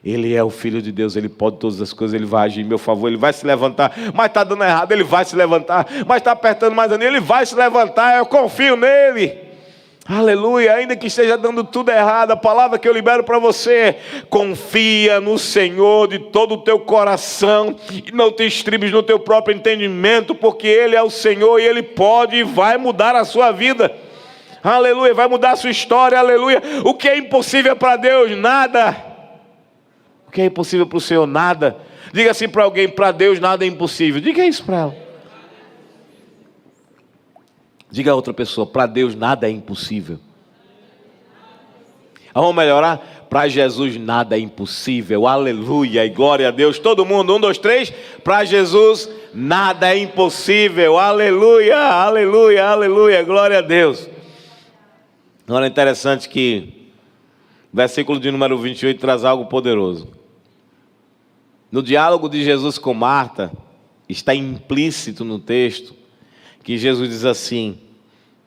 Ele é o Filho de Deus, ele pode todas as coisas, ele vai agir em meu favor, ele vai se levantar. Mas está dando errado, ele vai se levantar. Mas está apertando mais a ele vai se levantar, eu confio nele. Aleluia, ainda que esteja dando tudo errado, a palavra que eu libero para você é: confia no Senhor de todo o teu coração, e não te estribes no teu próprio entendimento, porque Ele é o Senhor, e Ele pode e vai mudar a sua vida. Aleluia, vai mudar a sua história. Aleluia. O que é impossível para Deus? Nada. O que é impossível para o Senhor? Nada. Diga assim para alguém: para Deus nada é impossível. Diga isso para ela. Diga a outra pessoa: para Deus nada é impossível. Vamos melhorar? Para Jesus nada é impossível. Aleluia e glória a Deus. Todo mundo, 1, 2, 3. Para Jesus nada é impossível. Aleluia, aleluia, aleluia, glória a Deus. Agora é interessante que o versículo de número 28 traz algo poderoso. No diálogo de Jesus com Marta, está implícito no texto que Jesus diz assim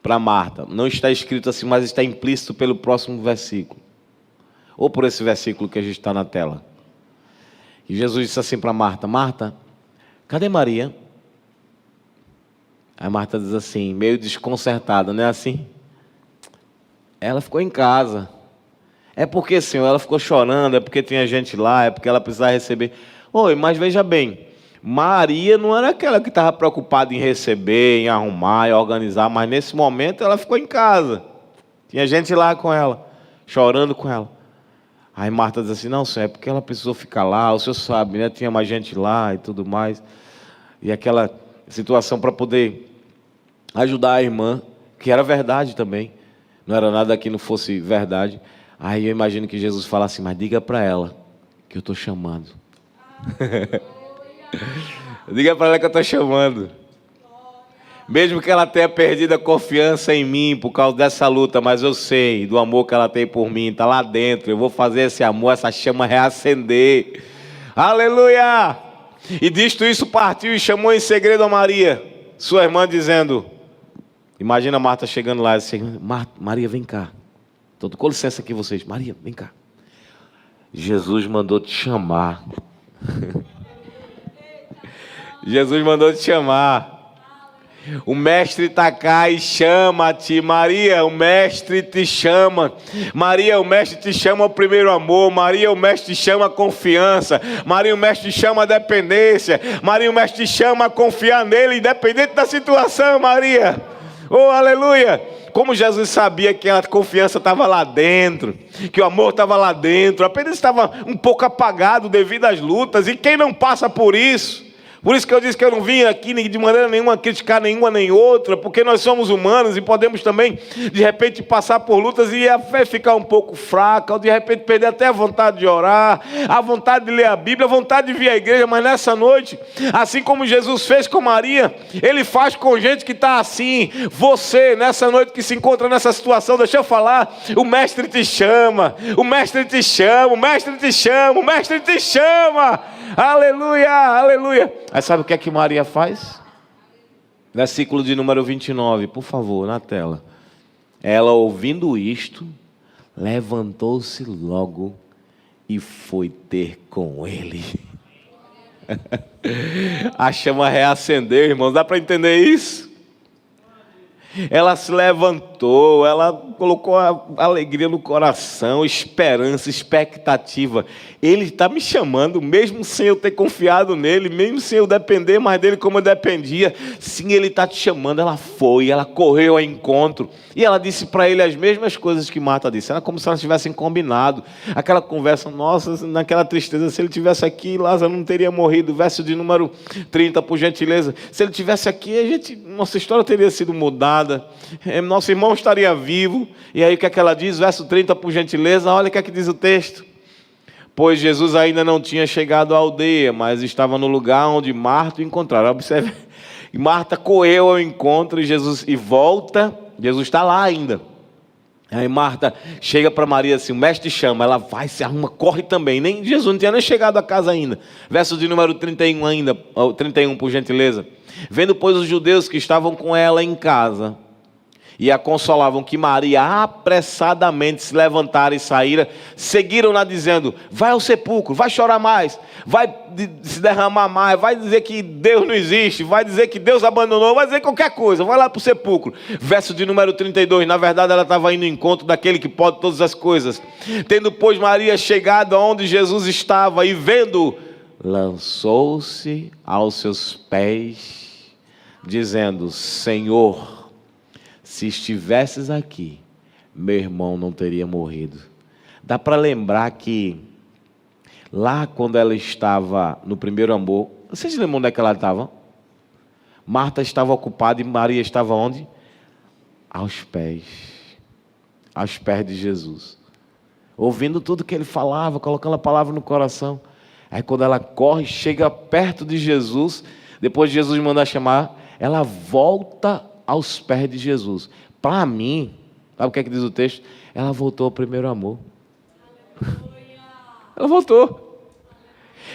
para Marta. Não está escrito assim, mas está implícito pelo próximo versículo, ou por esse versículo que a gente está na tela. E Jesus disse assim para Marta: Marta, cadê Maria? Aí Marta diz assim, meio desconcertada, não é assim? Ela ficou em casa. É porque, Senhor, ela ficou chorando, é porque tinha gente lá, é porque ela precisava receber. Oi, mas veja bem, Maria não era aquela que estava preocupada em receber, em arrumar, em organizar, mas nesse momento ela ficou em casa. Tinha gente lá com ela, chorando com ela. Aí Marta diz assim: não, Senhor, é porque ela precisou ficar lá, o Senhor sabe, né? Tinha mais gente lá e tudo mais. E aquela situação para poder ajudar a irmã, que era verdade também. Não era nada que não fosse verdade. Aí eu imagino que Jesus fala assim: mas diga para ela que eu estou chamando. Diga para ela que eu estou chamando. Mesmo que ela tenha perdido a confiança em mim por causa dessa luta, mas eu sei do amor que ela tem por mim, está lá dentro. Eu vou fazer esse amor, essa chama reacender. Aleluia! E disto isso partiu e chamou em segredo a Maria, sua irmã, dizendo... Imagina Marta chegando lá e dizendo: Maria, vem cá. Com licença aqui vocês. Maria, vem cá. Jesus mandou te chamar. Jesus mandou te chamar. O mestre está cá e chama-te. Maria, o mestre te chama. Maria, o mestre te chama ao primeiro amor. Maria, o mestre te chama a confiança. Maria, o mestre te chama a dependência. Maria, o mestre te chama a confiar nele, independente da situação. Maria, oh, aleluia. Como Jesus sabia que a confiança estava lá dentro, que o amor estava lá dentro, apenas estava um pouco apagado devido às lutas. E quem não passa por isso? Por isso que eu disse que eu não vim aqui de maneira nenhuma criticar nenhuma nem outra, porque nós somos humanos e podemos também, de repente, passar por lutas e a fé ficar um pouco fraca, ou de repente perder até a vontade de orar, a vontade de ler a Bíblia, a vontade de vir à igreja. Mas nessa noite, assim como Jesus fez com Maria, Ele faz com gente que está assim. Você, nessa noite que se encontra nessa situação, deixa eu falar, o Mestre te chama, o Mestre te chama, o Mestre te chama, o Mestre te chama. Aleluia, aleluia. Aí sabe o que é que Maria faz? Versículo de número 29, por favor, na tela. Ela, ouvindo isto, levantou-se logo e foi ter com ele. A chama reacendeu, irmãos. Dá para entender isso? Ela se levantou, ela colocou a alegria no coração, esperança, expectativa. Ele está me chamando, mesmo sem eu ter confiado nele, mesmo sem eu depender mais dele como eu dependia. Sim, ele está te chamando. Ela foi, ela correu ao encontro. E ela disse para ele as mesmas coisas que Marta disse. Era como se elas tivessem combinado. Aquela conversa, nossa, naquela tristeza, se ele tivesse aqui, Lázaro não teria morrido. Verso de número 30, por gentileza. Se ele tivesse aqui, nossa história teria sido mudada. Nosso irmão estaria vivo. E aí o que é que ela diz? Verso 30, por gentileza. Olha o que é que diz o texto. Pois Jesus ainda não tinha chegado à aldeia, mas estava no lugar onde Marta o encontrara. Observe, Marta correu ao encontro e Jesus e volta. Jesus está lá ainda. Aí Marta chega para Maria assim, o mestre chama, ela vai, se arruma, corre também. Jesus não tinha nem chegado a casa ainda. Verso de número 31 ainda, 31 por gentileza. Vendo, pois, os judeus que estavam com ela em casa e a consolavam, que Maria apressadamente se levantara e saíra, seguiram-na dizendo, vai ao sepulcro, vai chorar mais, vai se derramar mais, vai dizer que Deus não existe, vai dizer que Deus abandonou, vai dizer qualquer coisa, vai lá para o sepulcro. Verso de número 32, na verdade ela estava indo ao encontro daquele que pode todas as coisas. Tendo, pois, Maria chegado aonde Jesus estava e vendo, lançou-se aos seus pés, dizendo, Senhor, se estivesses aqui, meu irmão não teria morrido. Dá para lembrar que lá quando ela estava no primeiro amor, vocês lembram onde é que ela estava? Marta estava ocupada e Maria estava onde? Aos pés de Jesus, ouvindo tudo que ele falava, colocando a palavra no coração. Aí quando ela corre, chega perto de Jesus, depois de Jesus mandar chamar, ela volta aos pés de Jesus. Para mim, sabe o que é que diz o texto? Ela voltou ao primeiro amor. Ela voltou.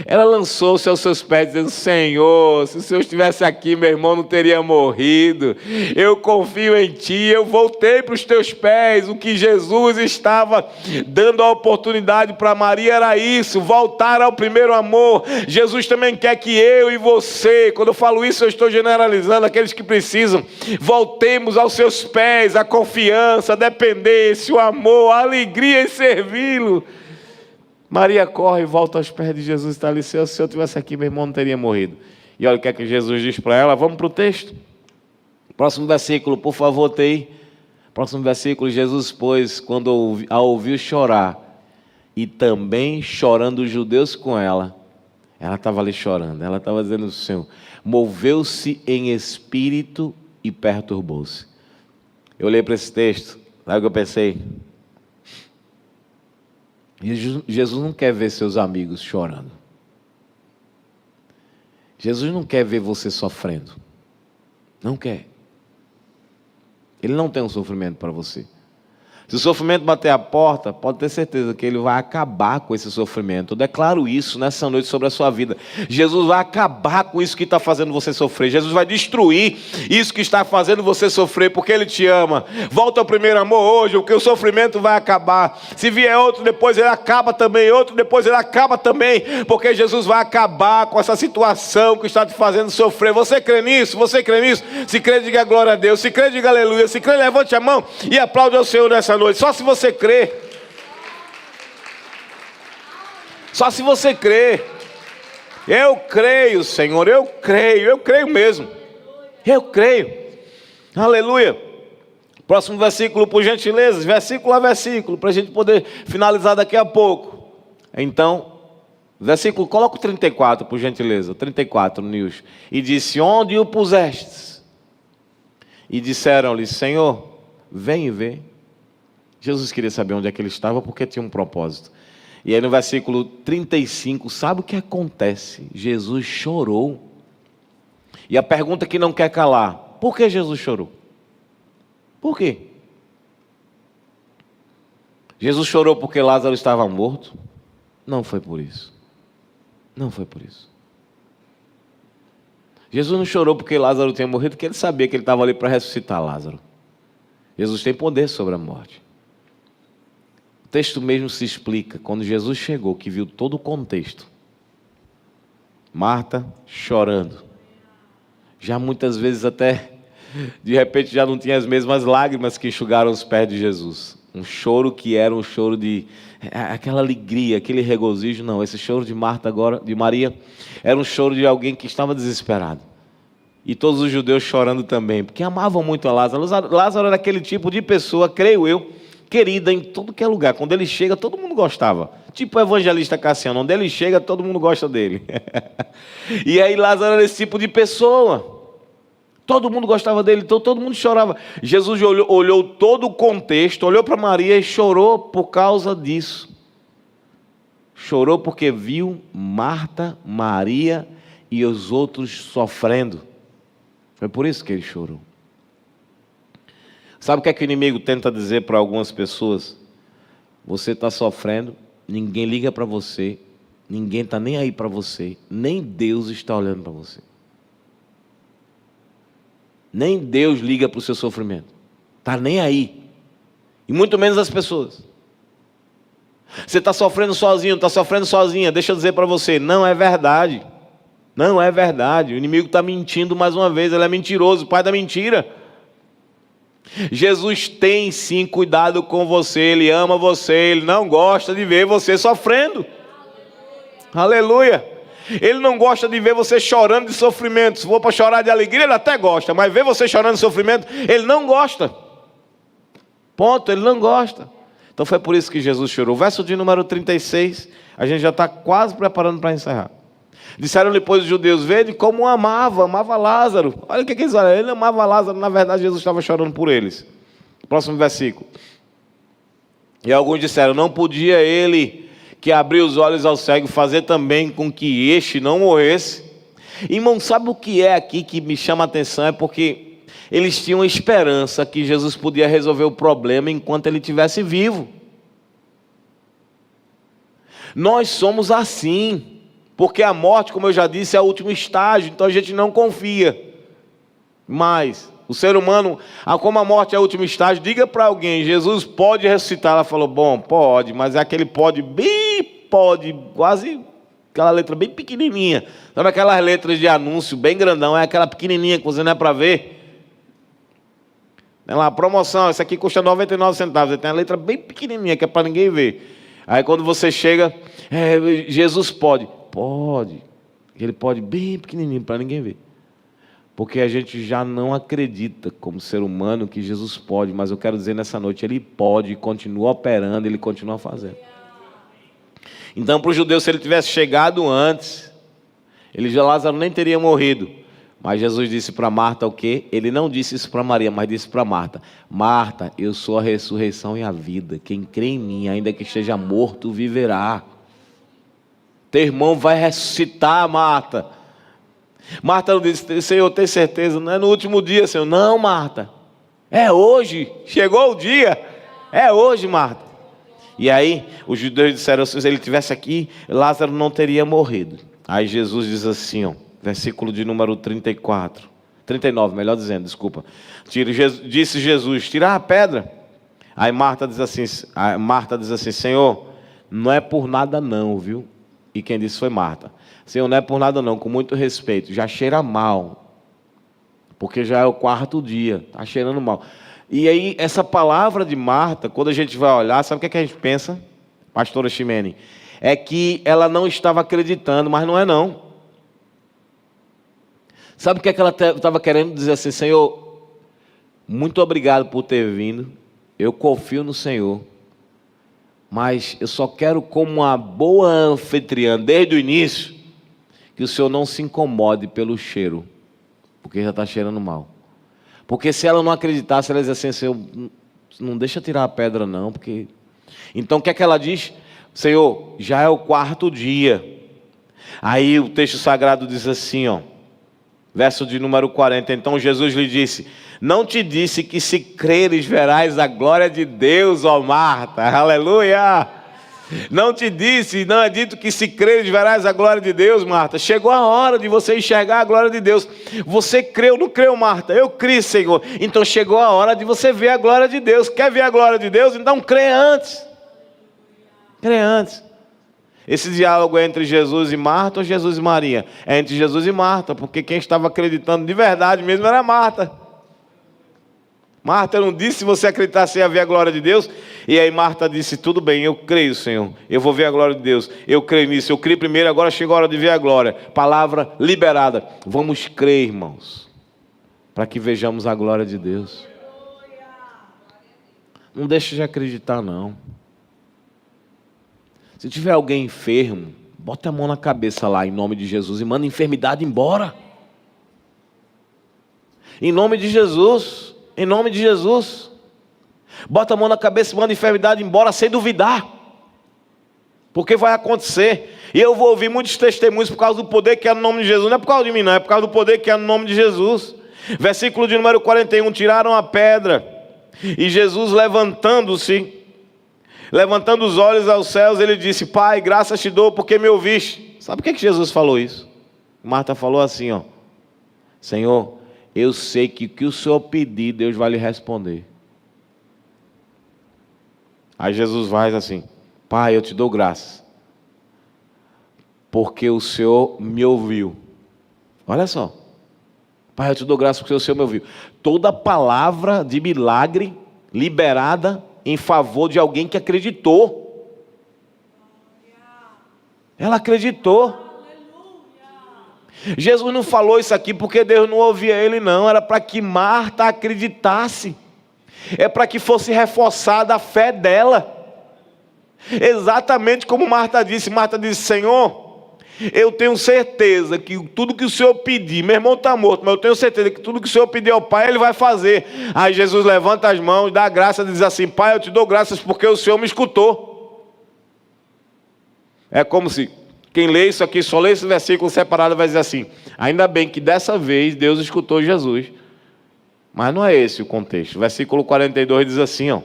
Ela lançou-se aos seus pés, dizendo, Senhor, se o Senhor estivesse aqui, meu irmão não teria morrido. Eu confio em Ti, eu voltei para os Teus pés. O que Jesus estava dando a oportunidade para Maria era isso, voltar ao primeiro amor. Jesus também quer que eu e você, quando eu falo isso, eu estou generalizando aqueles que precisam, voltemos aos Seus pés, a confiança, a dependência, o amor, a alegria em servi-lo. Maria corre e volta aos pés de Jesus e está ali, se eu estivesse aqui, meu irmão não teria morrido. E olha o que é que Jesus diz para ela. Vamos para o texto. Próximo versículo, por favor, Tei. Próximo versículo, Jesus, pois, quando a ouviu chorar, e também chorando os judeus com ela estava ali chorando, ela estava dizendo ao Senhor, moveu-se em espírito e perturbou-se. Eu olhei para esse texto, sabe o que eu pensei? Jesus não quer ver seus amigos chorando. Jesus não quer ver você sofrendo. Não quer. Ele não tem um sofrimento para você. Se o sofrimento bater a porta, pode ter certeza que Ele vai acabar com esse sofrimento. Eu declaro isso nessa noite sobre a sua vida. Jesus vai acabar com isso que está fazendo você sofrer. Jesus vai destruir isso que está fazendo você sofrer, porque Ele te ama. Volta ao primeiro amor hoje, porque o sofrimento vai acabar. Se vier outro, depois ele acaba também. Outro, depois ele acaba também. Porque Jesus vai acabar com essa situação que está te fazendo sofrer. Você crê nisso? Você crê nisso? Se crê, diga glória a Deus. Se crê, diga aleluia. Se crê, levante a mão e aplaude ao Senhor nessa noite. Só se você crê. Só se você crê. Eu creio, Senhor, eu creio mesmo. Eu creio. Aleluia. Próximo versículo, por gentileza, versículo a versículo, para a gente poder finalizar daqui a pouco. Então, versículo, coloca o 34, por gentileza, 34, Nils. E disse, onde o pusestes? E disseram-lhe, Senhor, vem e vê. Jesus queria saber onde é que ele estava, porque tinha um propósito. E aí no versículo 35, sabe o que acontece? Jesus chorou. E a pergunta que não quer calar, por que Jesus chorou? Por quê? Jesus chorou porque Lázaro estava morto? Não foi por isso. Não foi por isso. Jesus não chorou porque Lázaro tinha morrido, porque ele sabia que ele estava ali para ressuscitar Lázaro. Jesus tem poder sobre a morte. O texto mesmo se explica, quando Jesus chegou, que viu todo o contexto. Marta chorando. Já muitas vezes até De repente já não tinha as mesmas lágrimas que enxugaram os pés de Jesus. Um choro que era um choro de aquela alegria, aquele regozijo. Não, esse choro de Marta agora, de Maria, era um choro de alguém que estava desesperado. E todos os judeus chorando também, porque amavam muito a Lázaro. Lázaro era aquele tipo de pessoa, creio eu, querida em todo que é lugar. Quando ele chega, todo mundo gostava. Tipo o evangelista Cassiano, onde ele chega, todo mundo gosta dele. E aí Lázaro era esse tipo de pessoa. Todo mundo gostava dele, então todo mundo chorava. Jesus olhou todo o contexto, olhou para Maria e chorou por causa disso. Chorou porque viu Marta, Maria e os outros sofrendo. Foi por isso que ele chorou. Sabe o que é que o inimigo tenta dizer para algumas pessoas? Você está sofrendo, ninguém liga para você, ninguém está nem aí para você, nem Deus está olhando para você. Nem Deus liga para o seu sofrimento. Está nem aí. E muito menos as pessoas. Você está sofrendo sozinho, está sofrendo sozinha. Deixa eu dizer para você, não é verdade. Não é verdade. O inimigo está mentindo mais uma vez. Ele é mentiroso, pai da mentira. Jesus tem sim cuidado com você. Ele ama você. Ele não gosta de ver você sofrendo. Aleluia. Ele não gosta de ver você chorando de sofrimento. Se for para chorar de alegria, ele até gosta. Mas ver você chorando de sofrimento, ele não gosta. Ponto, ele não gosta. Então foi por isso que Jesus chorou. Verso de número 36, a gente já está quase preparando para encerrar. Disseram-lhe, pois, os judeus, vede como amava Lázaro. Olha o que eles falam, ele amava Lázaro, na verdade Jesus estava chorando por eles. Próximo versículo. E alguns disseram, não podia ele que abriu os olhos ao cego fazer também com que este não morresse? Irmão, sabe o que é aqui que me chama a atenção? É porque eles tinham esperança que Jesus podia resolver o problema enquanto ele estivesse vivo. Nós somos assim, porque a morte, como eu já disse, é o último estágio, então a gente não confia. Mas o ser humano, como a morte é o último estágio, diga para alguém, Jesus pode ressuscitar? Ela falou, bom, pode, mas é aquele pode, quase aquela letra bem pequenininha. Sabe aquelas letras de anúncio bem grandão, é aquela pequenininha que você não é para ver? Tem lá, promoção, essa aqui custa 99 centavos, tem a letra bem pequenininha que é para ninguém ver. Aí quando você chega, Jesus pode, ele pode bem pequenininho para ninguém ver. Porque a gente já não acredita como ser humano que Jesus pode, mas eu quero dizer nessa noite, ele pode, continua operando, ele continua fazendo. Então para os judeus, se ele tivesse chegado antes, Lázaro nem teria morrido. Mas Jesus disse para Marta o quê? Ele não disse isso para Maria, mas disse para Marta, Marta, eu sou a ressurreição e a vida, quem crê em mim, ainda que esteja morto, viverá. Teu irmão vai ressuscitar, Marta. Marta não disse, Senhor, tem certeza? Não é no último dia, Senhor. Não, Marta, é hoje, chegou o dia, é hoje, Marta. E aí, os judeus disseram, se ele estivesse aqui, Lázaro não teria morrido. Aí Jesus diz assim, versículo de número 39, melhor dizendo, desculpa. Disse Jesus, tira a pedra. Aí Marta diz assim, Senhor, não é por nada não, viu? E quem disse foi Marta. Senhor, não é por nada não, com muito respeito, já cheira mal, porque já é o 4º dia, está cheirando mal. E aí, essa palavra de Marta, quando a gente vai olhar, sabe o que a gente pensa, pastora Ximene? É que ela não estava acreditando, mas não é não. Sabe o que ela estava querendo dizer assim, Senhor, muito obrigado por ter vindo, eu confio no Senhor, mas eu só quero como uma boa anfitriã, desde o início, que o Senhor não se incomode pelo cheiro, porque já está cheirando mal. Porque se ela não acreditasse, ela dizia assim, Senhor, não deixa tirar a pedra não, porque... Então o que é que ela diz? Senhor, já é o 4º dia. Aí o texto sagrado diz assim, verso de número 40, então Jesus lhe disse, não te disse que se creres verás a glória de Deus, ó Marta, aleluia! Não te disse, não é dito que se creres verás a glória de Deus, Marta. Chegou a hora de você enxergar a glória de Deus. Você creu, não creu, Marta? Eu criei, Senhor. Então chegou a hora de você ver a glória de Deus. Quer ver a glória de Deus? Então crê antes. Crê antes. Esse diálogo é entre Jesus e Marta ou Jesus e Maria? É entre Jesus e Marta, porque quem estava acreditando de verdade mesmo era Marta. Marta, eu não disse se você acreditasse ia ver a glória de Deus? E aí Marta disse, tudo bem, eu creio, Senhor, eu vou ver a glória de Deus, eu creio nisso, eu creio primeiro, agora chegou a hora de ver a glória. Palavra liberada. Vamos crer, irmãos, para que vejamos a glória de Deus. Não deixe de acreditar, não. Se tiver alguém enfermo, bota a mão na cabeça lá, em nome de Jesus, e manda a enfermidade embora. Em nome de Jesus, em nome de Jesus. Bota a mão na cabeça e manda a enfermidade embora sem duvidar. Porque vai acontecer. E eu vou ouvir muitos testemunhos por causa do poder que é no nome de Jesus. Não é por causa de mim, não, é por causa do poder que é no nome de Jesus. Versículo de número 41, tiraram a pedra. E Jesus levantando-se, levantando os olhos aos céus, ele disse, Pai, graças te dou porque me ouviste. Sabe por que Jesus falou isso? Marta falou assim, ó, Senhor, eu sei que o que o Senhor pedir, Deus vai lhe responder. Aí Jesus vai assim, Pai, eu te dou graças, porque o Senhor me ouviu. Olha só, Pai, eu te dou graças porque o Senhor me ouviu. Toda palavra de milagre liberada em favor de alguém que acreditou. Ela acreditou. Jesus não falou isso aqui porque Deus não ouvia ele, não. Era para que Marta acreditasse. É para que fosse reforçada a fé dela. Exatamente como Marta disse. Marta disse, Senhor, eu tenho certeza que tudo que o Senhor pedir, meu irmão está morto, mas eu tenho certeza que tudo que o Senhor pedir ao Pai, Ele vai fazer. Aí Jesus levanta as mãos, dá graça, diz assim, Pai, eu te dou graças porque o Senhor me escutou. É como se quem lê isso aqui, só lê esse versículo separado, vai dizer assim, ainda bem que dessa vez Deus escutou Jesus. Mas não é esse o contexto. Versículo 42 diz assim, ó,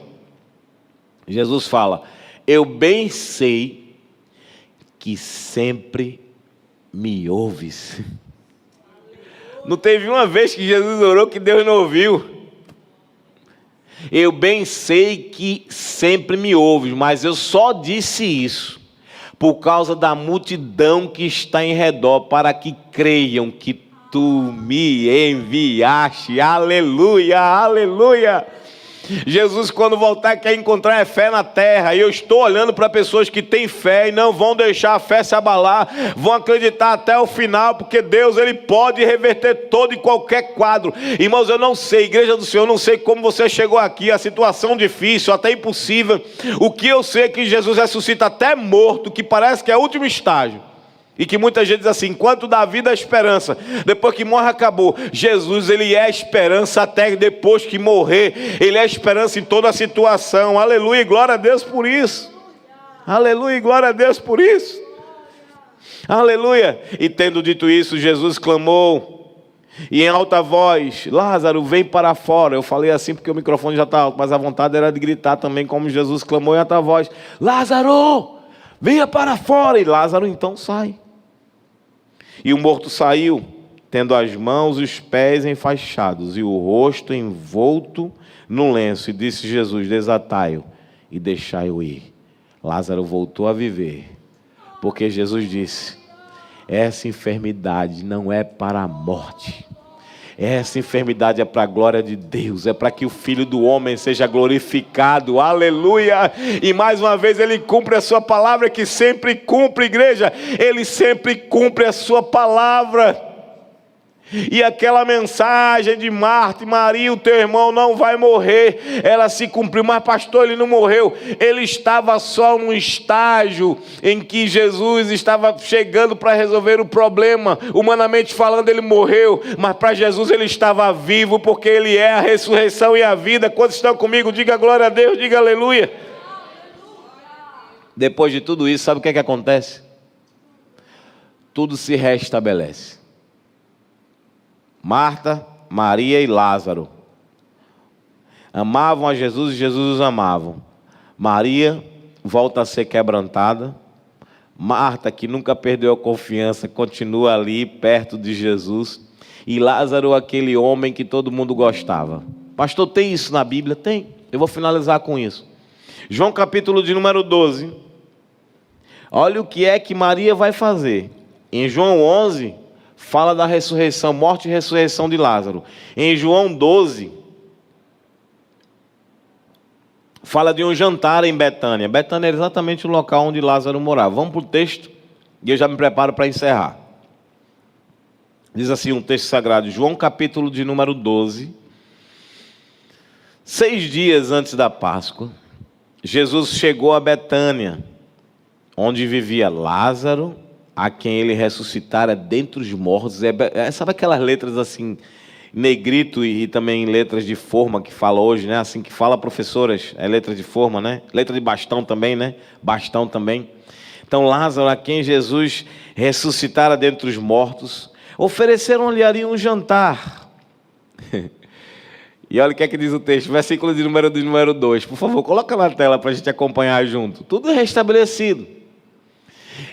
Jesus fala, eu bem sei que sempre me ouves. Não teve uma vez que Jesus orou que Deus não ouviu. Eu bem sei que sempre me ouves, mas eu só disse isso por causa da multidão que está em redor, para que creiam que tu me enviaste. Aleluia, aleluia. Jesus, quando voltar, quer encontrar fé na terra. E eu estou olhando para pessoas que têm fé e não vão deixar a fé se abalar, vão acreditar até o final, porque Deus, Ele pode reverter todo e qualquer quadro. Irmãos, eu não sei, igreja do Senhor, eu não sei como você chegou aqui, a situação difícil, até impossível. O que eu sei é que Jesus ressuscita até morto, que parece que é o último estágio. E que muita gente diz assim, enquanto dá vida a esperança, depois que morre acabou. Jesus, Ele é a esperança até depois que morrer. Ele é a esperança em toda a situação. Aleluia, e glória a Deus por isso. Aleluia, e glória a Deus por isso. Aleluia. E tendo dito isso, Jesus clamou, e em alta voz, Lázaro, vem para fora. Eu falei assim porque o microfone já está alto, mas a vontade era de gritar também, como Jesus clamou em alta voz, Lázaro, venha para fora. E Lázaro então sai. E o morto saiu, tendo as mãos e os pés enfaixados, e o rosto envolto no lenço. E disse Jesus, desatai-o e deixai-o ir. Lázaro voltou a viver, porque Jesus disse, essa enfermidade não é para a morte. Essa enfermidade é para a glória de Deus, é para que o Filho do Homem seja glorificado, aleluia, e mais uma vez Ele cumpre a sua palavra, que sempre cumpre, igreja, Ele sempre cumpre a sua palavra. E aquela mensagem de Marta e Maria, o teu irmão não vai morrer, ela se cumpriu. Mas pastor, ele não morreu. Ele estava só num estágio em que Jesus estava chegando para resolver o problema. Humanamente falando, ele morreu, mas para Jesus ele estava vivo, porque Ele é a ressurreição e a vida. Quantos estão comigo? Diga glória a Deus, diga aleluia. Depois de tudo isso, sabe o que é que acontece? Tudo se restabelece. Marta, Maria e Lázaro amavam a Jesus e Jesus os amava. Maria volta a ser quebrantada. Marta, que nunca perdeu a confiança, continua ali perto de Jesus. E Lázaro, aquele homem que todo mundo gostava. Pastor, tem isso na Bíblia? Tem. Eu vou finalizar com isso. João capítulo de número 12. Olha o que é que Maria vai fazer. Em João 11... fala da ressurreição, morte e ressurreição de Lázaro. Em João 12, fala de um jantar em Betânia. Betânia era exatamente o local onde Lázaro morava. Vamos para o texto e eu já me preparo para encerrar. Diz assim um texto sagrado, João capítulo de número 12. 6 dias antes da Páscoa, Jesus chegou a Betânia, onde vivia Lázaro, a quem ele ressuscitara dentre os mortos. Sabe aquelas letras assim, negrito e também letras de forma que fala hoje, né? Assim que fala professoras, é letra de forma, né? Letra de bastão também, né? Bastão também. Então Lázaro, a quem Jesus ressuscitara dentre os mortos, ofereceram-lhe ali um jantar. E olha o que é que diz o texto, versículo de número 2. Por favor, coloca na tela para a gente acompanhar junto. Tudo restabelecido.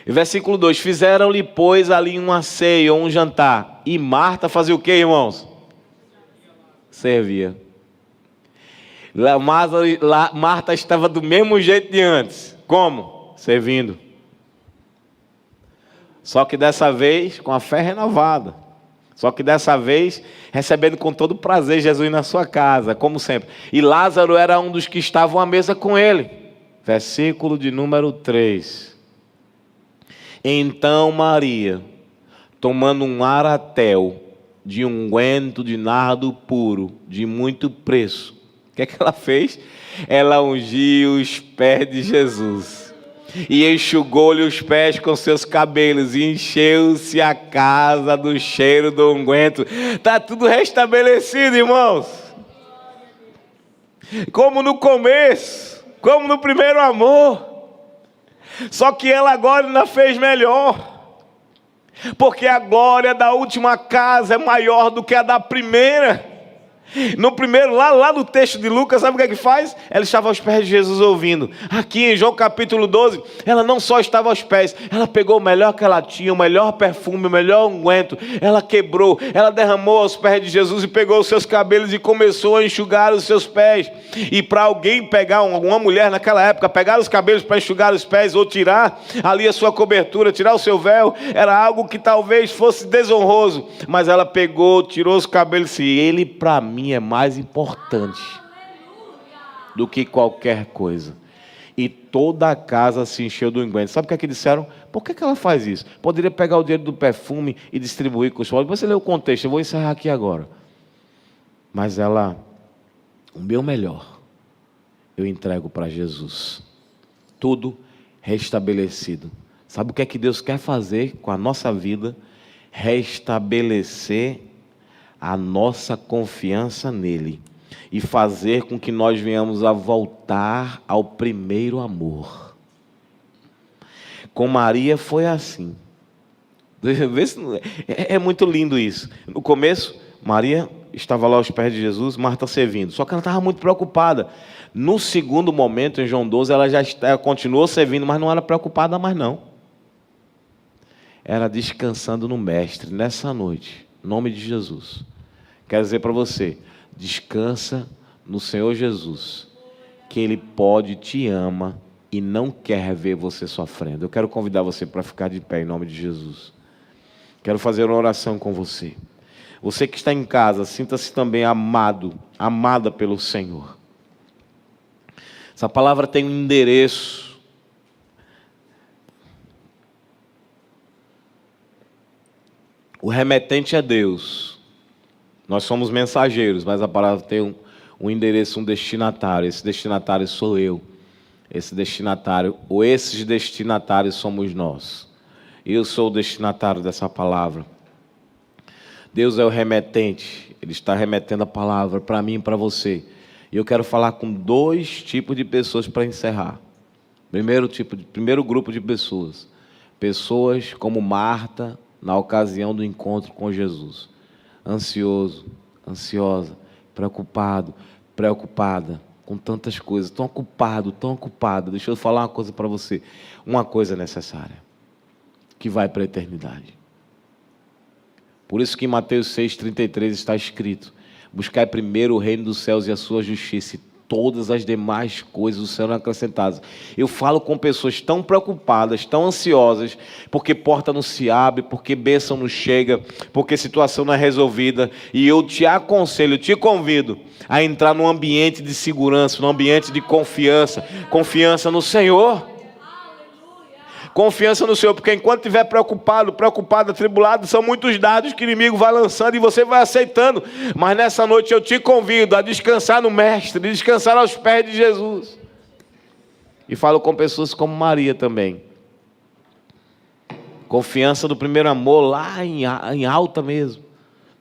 E versículo 2. Fizeram-lhe, pois, ali uma ceia ou um jantar. E Marta fazia o quê, irmãos? Servia. Marta estava do mesmo jeito de antes. Como? Servindo. Só que dessa vez com a fé renovada. Só que dessa vez recebendo com todo prazer Jesus na sua casa, como sempre. E Lázaro era um dos que estavam à mesa com ele. Versículo de número 3. Então Maria, tomando um aratel de unguento de nardo puro, de muito preço, o que é que ela fez? Ela ungiu os pés de Jesus. E enxugou-lhe os pés com seus cabelos, e encheu-se a casa do cheiro do unguento. Está tudo restabelecido, irmãos. Como no começo, como no primeiro amor. Só que ela agora ainda fez melhor. Porque a glória da última casa é maior do que a da primeira. No primeiro, lá no texto de Lucas, sabe o que é que faz? Ela estava aos pés de Jesus ouvindo. Aqui em João capítulo 12, ela não só estava aos pés, ela pegou o melhor que ela tinha, o melhor perfume, o melhor unguento, ela quebrou, ela derramou aos pés de Jesus e pegou os seus cabelos e começou a enxugar os seus pés. E para alguém pegar, uma mulher naquela época, pegar os cabelos para enxugar os pés ou tirar ali a sua cobertura, tirar o seu véu, era algo que talvez fosse desonroso. Mas ela pegou, tirou os cabelos e disse, ele para mim é mais importante do que qualquer coisa. E toda a casa se encheu do unguento. Sabe o que é que disseram? Por que ela faz isso? Poderia pegar o dinheiro do perfume e distribuir com os pobres. Você lê o contexto, eu vou encerrar aqui agora. Mas ela, o meu melhor, eu entrego para Jesus. Tudo restabelecido. Sabe o que é que Deus quer fazer com a nossa vida? Restabelecer a nossa confiança nele e fazer com que nós venhamos a voltar ao primeiro amor. Com Maria foi assim. É muito lindo isso. No começo, Maria estava lá aos pés de Jesus, Marta servindo. Só que ela estava muito preocupada. No segundo momento, em João 12, ela continuou servindo, mas não era preocupada mais não. Era descansando no Mestre, nessa noite, em nome de Jesus. Quero dizer para você, descansa no Senhor Jesus, que Ele pode, te ama e não quer ver você sofrendo. Eu quero convidar você para ficar de pé em nome de Jesus. Quero fazer uma oração com você. Você que está em casa, sinta-se também amado, amada pelo Senhor. Essa palavra tem um endereço. O remetente é Deus. Nós somos mensageiros, mas a palavra tem um endereço, um destinatário. Esse destinatário sou eu. Esse destinatário, ou esses destinatários somos nós. Eu sou o destinatário dessa palavra. Deus é o remetente. Ele está remetendo a palavra para mim e para você. E eu quero falar com 2 tipos de pessoas para encerrar. Primeiro grupo de pessoas. Pessoas como Marta, na ocasião do encontro com Jesus. Ansioso, ansiosa, preocupado, preocupada, com tantas coisas, tão ocupado. Deixa eu falar uma coisa para você. Uma coisa necessária, que vai para a eternidade. Por isso que em Mateus 6,33 está escrito: buscai primeiro o reino dos céus e a sua justiça, e todas as demais coisas serão acrescentadas. Eu falo com pessoas tão preocupadas, tão ansiosas, porque porta não se abre, porque bênção não chega, porque situação não é resolvida, e eu te aconselho, te convido a entrar num ambiente de segurança, num ambiente de confiança, confiança no Senhor. Confiança no Senhor, porque enquanto estiver preocupado, atribulado, são muitos dados que o inimigo vai lançando e você vai aceitando. Mas nessa noite eu te convido a descansar no Mestre, descansar aos pés de Jesus. E falo com pessoas como Maria também. Confiança do primeiro amor lá em alta mesmo.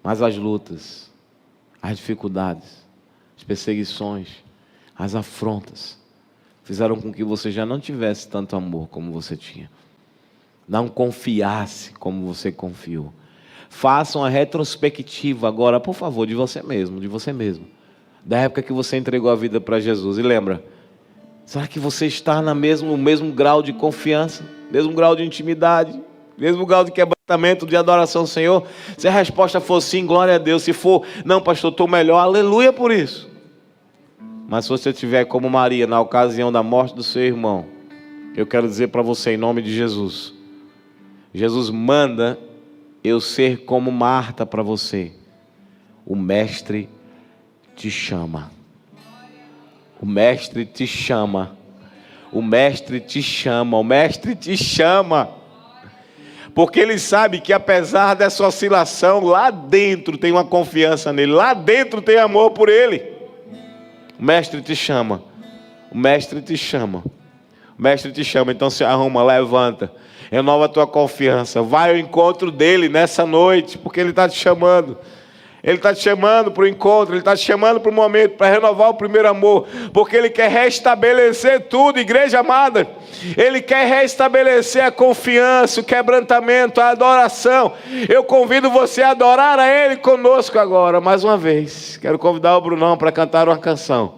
Mas as lutas, as dificuldades, as perseguições, as afrontas fizeram com que você já não tivesse tanto amor como você tinha. Não confiasse como você confiou. Faça uma retrospectiva agora, por favor, de você mesmo, da época que você entregou a vida para Jesus. E lembra, será que você está no mesmo grau de confiança, mesmo grau de intimidade, mesmo grau de quebrantamento, de adoração ao Senhor? Se a resposta for sim, glória a Deus. Se for, não, pastor, estou melhor, aleluia por isso. Mas se você estiver como Maria na ocasião da morte do seu irmão, eu quero dizer para você em nome de Jesus, Jesus manda eu ser como Marta para você. O Mestre te chama. O Mestre te chama. O Mestre te chama. O Mestre te chama. Porque Ele sabe que apesar dessa oscilação, lá dentro tem uma confiança nele. Lá dentro tem amor por Ele. O Mestre te chama. O Mestre te chama. O Mestre te chama. Então se arruma, levanta. Renova a tua confiança. Vai ao encontro dele nessa noite, porque Ele está te chamando. Ele está te chamando para o encontro. Ele está te chamando para o momento, para renovar o primeiro amor. Porque Ele quer restabelecer tudo, igreja amada. Ele quer restabelecer a confiança, o quebrantamento, a adoração. Eu convido você a adorar a Ele conosco agora, mais uma vez. Quero convidar o Brunão para cantar uma canção.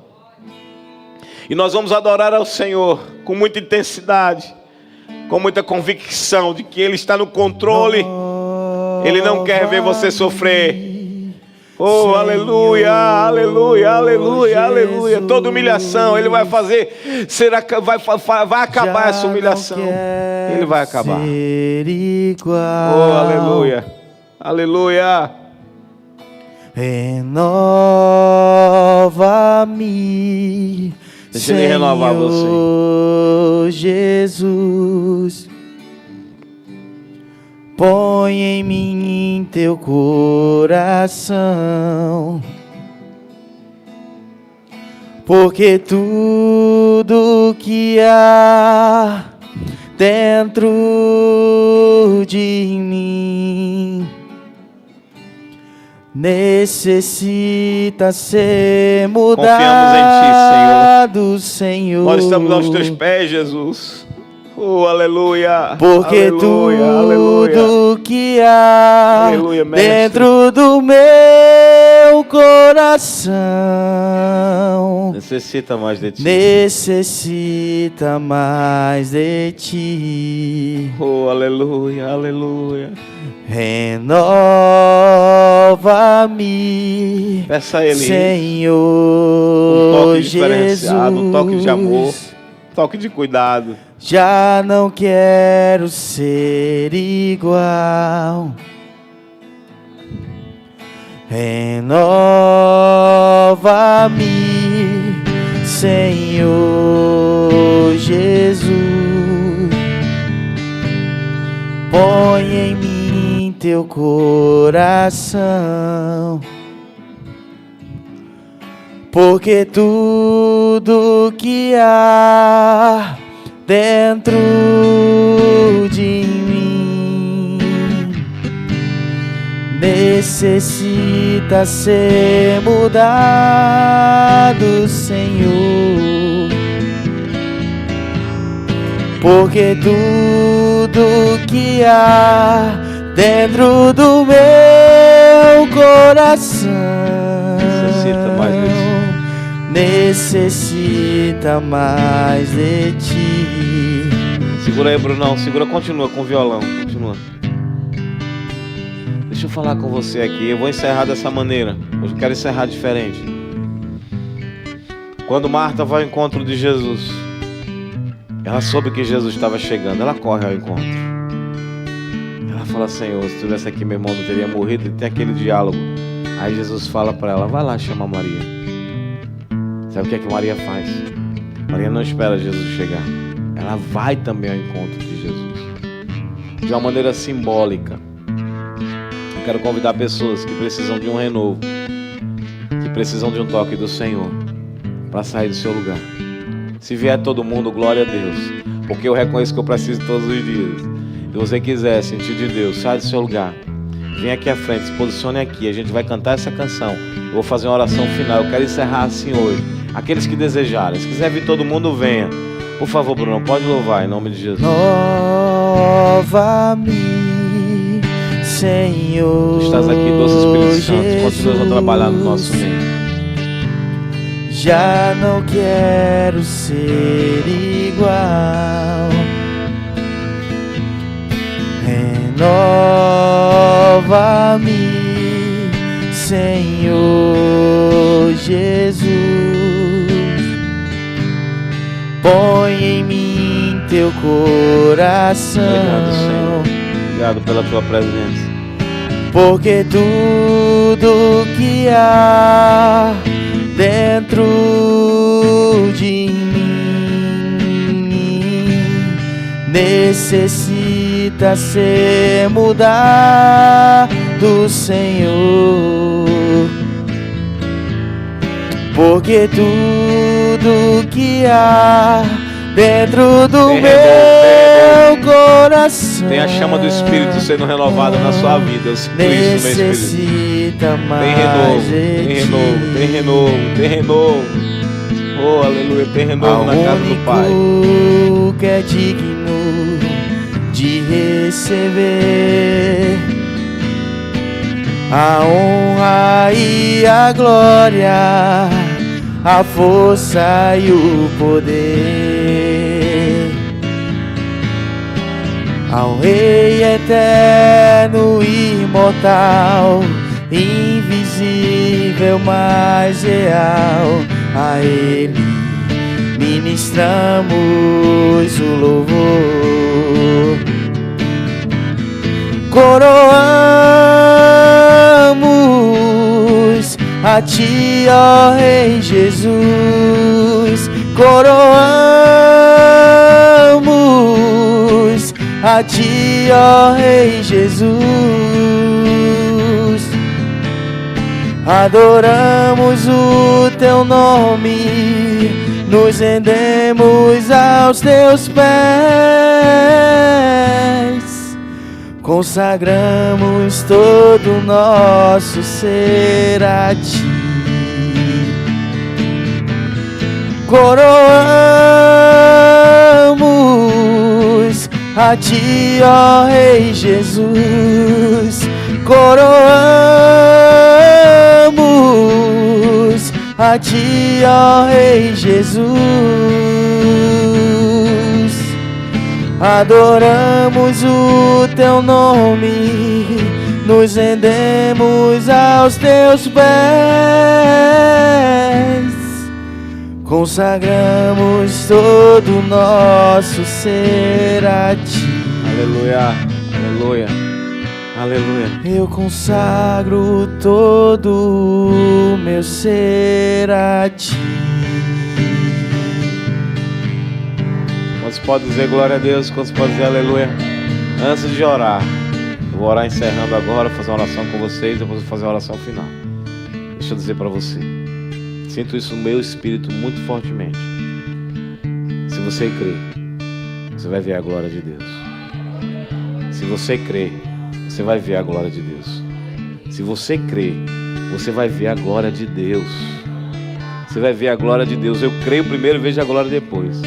E nós vamos adorar ao Senhor com muita intensidade, com muita convicção de que Ele está no controle. Ele não quer ver você sofrer. Oh, aleluia, aleluia, aleluia, aleluia. Toda humilhação Ele vai fazer, vai acabar essa humilhação. Ele vai acabar. Oh, aleluia, aleluia. Renova-me, deixa Ele renovar você. Jesus, põe em mim teu coração, porque tudo que há dentro de mim necessita ser mudado, Senhor. Nós estamos aos teus pés, Jesus. Oh, aleluia. Porque aleluia, tudo aleluia. Que há Aleluia, dentro do meu coração necessita mais de ti. Necessita mais de ti. Oh, aleluia, aleluia. Renova-me, peça a Ele, Senhor, um toque diferenciado, Jesus. Um toque de amor, um toque de cuidado. Já não quero ser igual. Renova-me, Senhor Jesus. Põe em mim teu coração, porque tudo que há dentro de mim necessita ser mudado, Senhor, porque tudo que há dentro do meu coração necessita mais de ti. Segura aí, Brunão, segura, continua com o violão, continua. Deixa eu falar com você aqui, eu vou encerrar dessa maneira. Hoje eu quero encerrar diferente. Quando Marta vai ao encontro de Jesus, ela soube que Jesus estava chegando, ela corre ao encontro. Ela fala: Senhor, se tivesse aqui meu irmão não teria morrido. E tem aquele diálogo. Aí Jesus fala para ela: vai lá chamar Maria. Sabe o que é que Maria faz? Maria não espera Jesus chegar, ela vai também ao encontro de Jesus, de uma maneira simbólica. Eu quero convidar pessoas que precisam de um renovo, que precisam de um toque do Senhor, para sair do seu lugar. Se vier todo mundo, glória a Deus, porque eu reconheço que eu preciso todos os dias. Se você quiser sentir de Deus, sai do seu lugar, vem aqui à frente, se posicione aqui. A gente vai cantar essa canção, eu vou fazer uma oração final. Eu quero encerrar assim hoje. Aqueles que desejarem, se quiser vir todo mundo, venha. Por favor, Bruno, pode louvar em nome de Jesus. Nova-me, Senhor. Tu estás aqui, doce Espírito Santo, continua a trabalhar no nosso meio. Já não quero ser igual. Renova-me, Senhor Jesus. Põe em mim teu coração. Obrigado, Senhor. Obrigado pela tua presença. Porque tudo que há dentro de mim necessita ser mudado, Senhor. Porque tudo que há dentro do meu coração tem a chama do Espírito sendo renovada na sua vida. Eu sinto isso, meu Espírito. Necessita mais Tem renovo. Oh, aleluia, tem renovo na casa do Pai. O que é digno de receber a honra e a glória, a força e o poder, ao Rei eterno e imortal, invisível, mas real, a Ele ministramos o louvor. Coroamos a Ti, ó Rei Jesus. Coroamos a Ti, ó Rei Jesus. Adoramos o Teu nome, nos rendemos aos Teus pés, consagramos todo o nosso ser a Ti. Coroamos a Ti, ó Rei Jesus. Coroamos a Ti, ó Rei Jesus. Adoramos o Teu nome, nos rendemos aos Teus pés, consagramos todo o nosso ser a Ti. Aleluia, aleluia, aleluia. Eu consagro todo o meu ser a Ti. Quantos podem dizer glória a Deus? Quantos podem dizer aleluia? Antes de orar, eu vou orar encerrando agora, fazer uma oração com vocês, depois vou fazer uma oração final. Deixa eu dizer para você, sinto isso no meu espírito muito fortemente. Se você crê, você vai ver a glória de Deus. Se você crê, você vai ver a glória de Deus. Se você crê, você vai ver a glória de Deus. Você vai ver a glória de Deus. Eu creio primeiro e vejo a glória depois.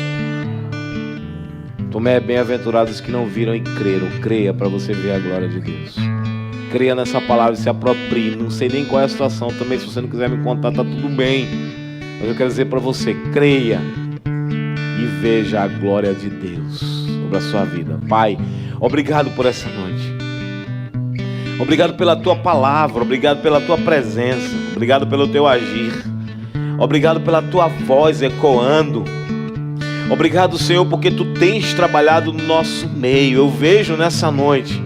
Tomé é bem-aventurado os que não viram e creram. Creia para você ver a glória de Deus. Creia nessa palavra e se aproprie. Não sei nem qual é a situação também. Se você não quiser me contar, tá tudo bem. Mas eu quero dizer para você, creia e veja a glória de Deus sobre a sua vida. Pai, obrigado por essa noite. Obrigado pela Tua palavra. Obrigado pela Tua presença. Obrigado pelo Teu agir. Obrigado pela tua voz ecoando. Obrigado, Senhor, porque tu tens trabalhado no nosso meio. Eu vejo nessa noite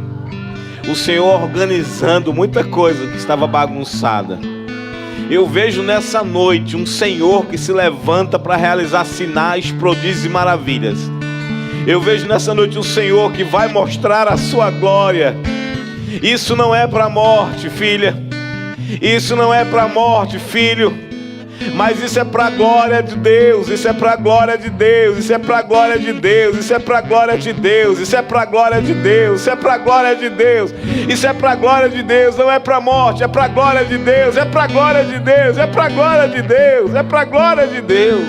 o Senhor organizando muita coisa que estava bagunçada. Eu vejo nessa noite um Senhor que se levanta para realizar sinais, prodígios e maravilhas. Eu vejo nessa noite um Senhor que vai mostrar a sua glória. Isso não é para a morte, filha. Isso não é para a morte, filho. Mas isso é para a glória de Deus. Isso é para a glória de Deus. Isso é para a glória de Deus. Isso é para a glória de Deus. Isso é para a glória de Deus. Isso é para a glória de Deus. Isso é para a glória de Deus. Não é para a morte, é para a glória de Deus. É para a glória de Deus. É para a glória de Deus. É para a glória de Deus.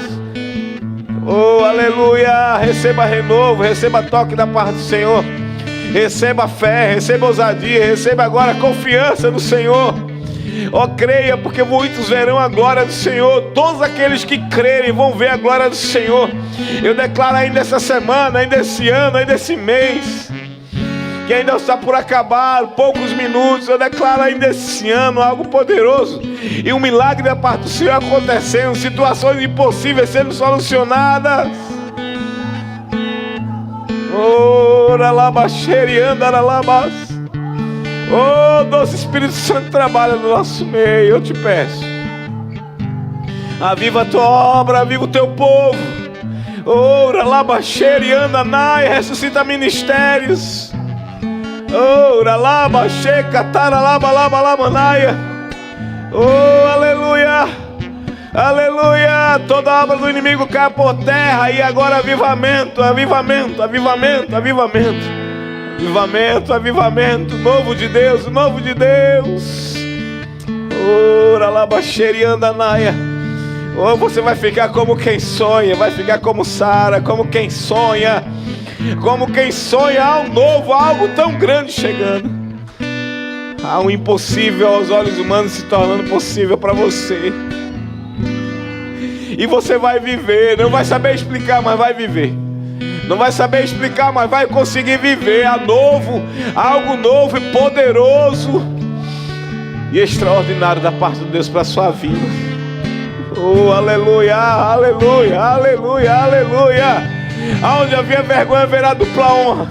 Oh, aleluia. Receba renovo, receba toque da parte do Senhor. Receba fé, receba ousadia, receba agora confiança no Senhor. Oh, creia, porque muitos verão a glória do Senhor. Todos aqueles que crerem vão ver a glória do Senhor. Eu declaro ainda essa semana, ainda esse ano, ainda esse mês, que ainda está por acabar, poucos minutos. Eu declaro ainda esse ano algo poderoso e um milagre da parte do Senhor acontecendo, situações impossíveis sendo solucionadas. Ora lá, baixerianda, aralabas. Oh, doce Espírito Santo, trabalha no nosso meio. Eu te peço, aviva a tua obra, aviva o teu povo. Ora lá, baixerianda, nai, ressuscita ministérios. Ora lá, baixê, catara, laba, laba, laba, naia. Oh, aleluia. Aleluia, toda obra do inimigo cai por terra. E agora avivamento, avivamento, avivamento, avivamento. Avivamento, avivamento, novo de Deus, novo de Deus. Ora lá, baixerianda, naia. Oh, você vai ficar como quem sonha, vai ficar como Sara, como quem sonha. Como quem sonha, há um novo, algo tão grande chegando. Há um impossível aos olhos humanos se tornando possível para você. E você vai viver, não vai saber explicar, mas vai viver. Não vai saber explicar, mas vai conseguir viver algo novo e poderoso e extraordinário da parte de Deus para a sua vida. Oh, aleluia, aleluia, aleluia, aleluia. Aonde havia vergonha, haverá dupla honra.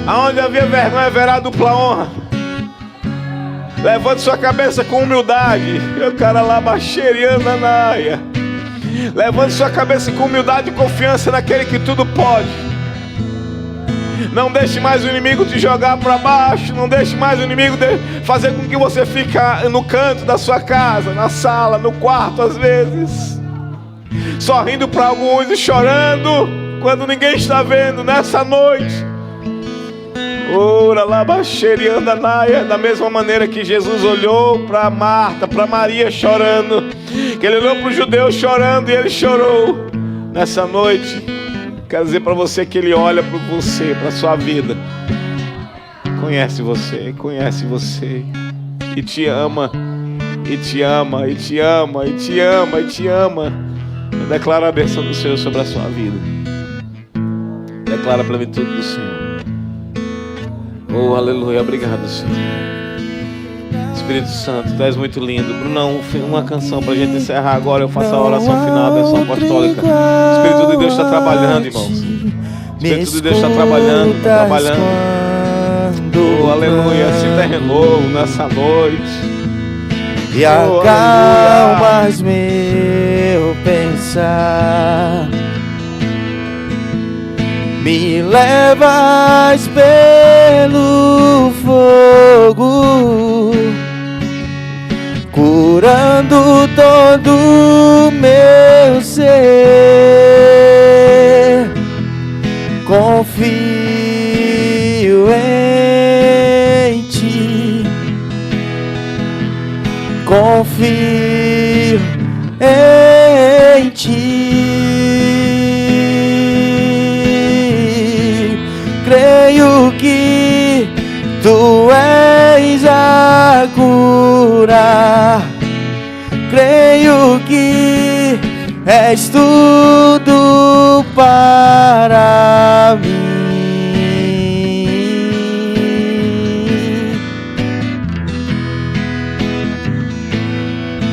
Aonde havia vergonha, haverá dupla honra. Levante sua cabeça com humildade. Eu cara lá, baixeriana, naia. Levante sua cabeça com humildade e confiança naquele que tudo pode. Não deixe mais o inimigo te jogar para baixo. Não deixe mais o inimigo fazer com que você fique no canto da sua casa, na sala, no quarto às vezes, sorrindo para alguns e chorando quando ninguém está vendo. Nessa noite, ora lá, baixerianda, naia. Da mesma maneira que Jesus olhou para Marta, para Maria chorando, que ele olhou para os judeus chorando e ele chorou. Nessa noite, quero dizer para você que ele olha para você, para a sua vida, conhece você e te ama, e te ama, e te ama, e te ama, e te ama. Eu declaro a bênção do Senhor sobre a sua vida. Declara a plenitude do Senhor. Oh, aleluia, obrigado, Senhor. Espírito Santo, tu és muito lindo. Brunão, uma canção pra gente encerrar agora. Eu faço a oração final, a benção apostólica. O Espírito de Deus está trabalhando, irmãos. O Espírito de Deus está trabalhando, está trabalhando. Oh, aleluia, sinta renovo nessa noite. E acalmas meu pensar, me levas pelo fogo, curando todo meu ser. Confio em ti, confio em ti. Creio que tu és a cura. Creio que és tudo para mim.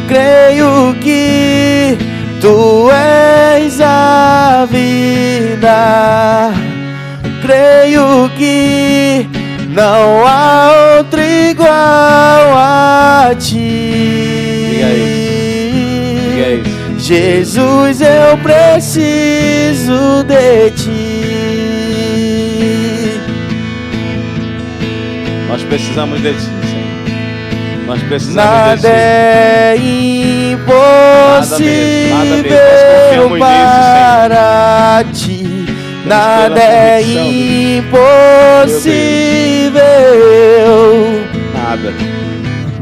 Creio que Tu és a vida. Creio que não há outro igual a Ti. Diga isso. Jesus, eu preciso de Ti. Nós precisamos de Ti, Senhor. Nós precisamos Nada de Ti. é impossível para Ti. Nada é impossível.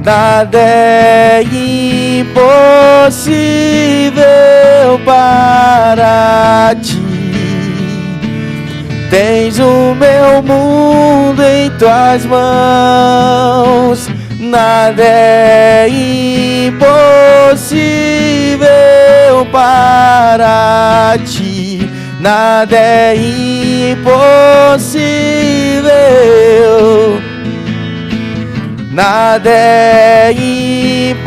Nada é impossível para Ti. Tens o meu mundo em Tuas mãos. Nada é impossível para Ti. Nada é impossível. Nada é impossível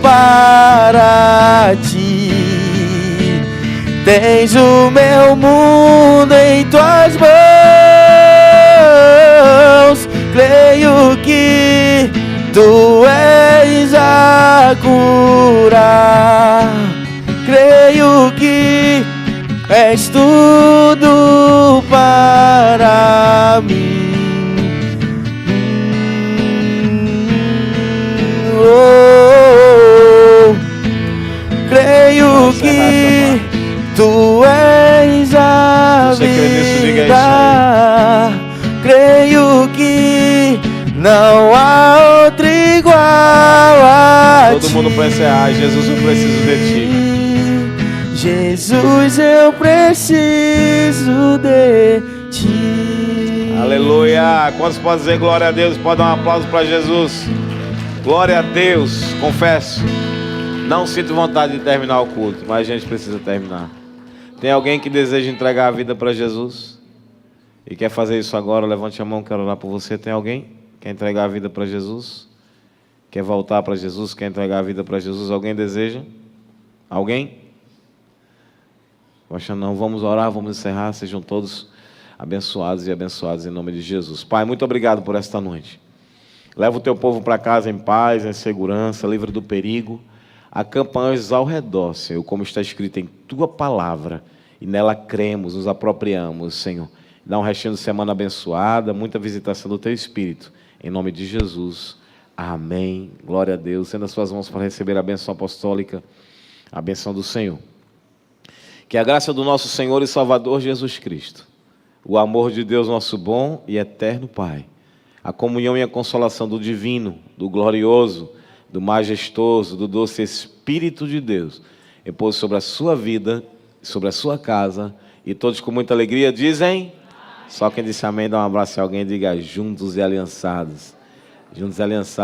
para Ti. Tens o meu mundo em Tuas mãos. Creio que Tu és a cura. Creio que és tudo para mim. Creio que Tu és a vida. Creio que não há outro igual a Ti. Todo mundo para encerrar. Jesus, eu preciso de Ti. Jesus, eu preciso de Ti. Aleluia. Quantos podem dizer glória a Deus? Pode dar um aplauso para Jesus. Glória a Deus. Confesso, não sinto vontade de terminar o culto, mas a gente precisa terminar. Tem alguém que deseja entregar a vida para Jesus? E quer fazer isso agora? Levante a mão, quero orar por você. Tem alguém que quer entregar a vida para Jesus? Quer voltar para Jesus? Quer entregar a vida para Jesus? Alguém deseja? Alguém? Poxa, não, vamos orar, vamos encerrar. Sejam todos abençoados e abençoados em nome de Jesus. Pai, muito obrigado por esta noite. Leva o Teu povo para casa em paz, em segurança, livre do perigo. Acampa anjos ao redor, Senhor, como está escrito em Tua palavra. E nela cremos, nos apropriamos, Senhor. Dá um restinho de semana abençoada, muita visitação do Teu Espírito. Em nome de Jesus. Amém. Glória a Deus. Sendo as suas mãos para receber a bênção apostólica, a bênção do Senhor. Que a graça do nosso Senhor e Salvador Jesus Cristo, o amor de Deus, nosso bom e eterno Pai, a comunhão e a consolação do divino, do glorioso, do majestoso, do doce Espírito de Deus, repouse sobre a sua vida, sobre a sua casa, e todos com muita alegria dizem, só quem disse amém, dá um abraço a alguém e diga juntos e aliançados. Juntos e aliançados.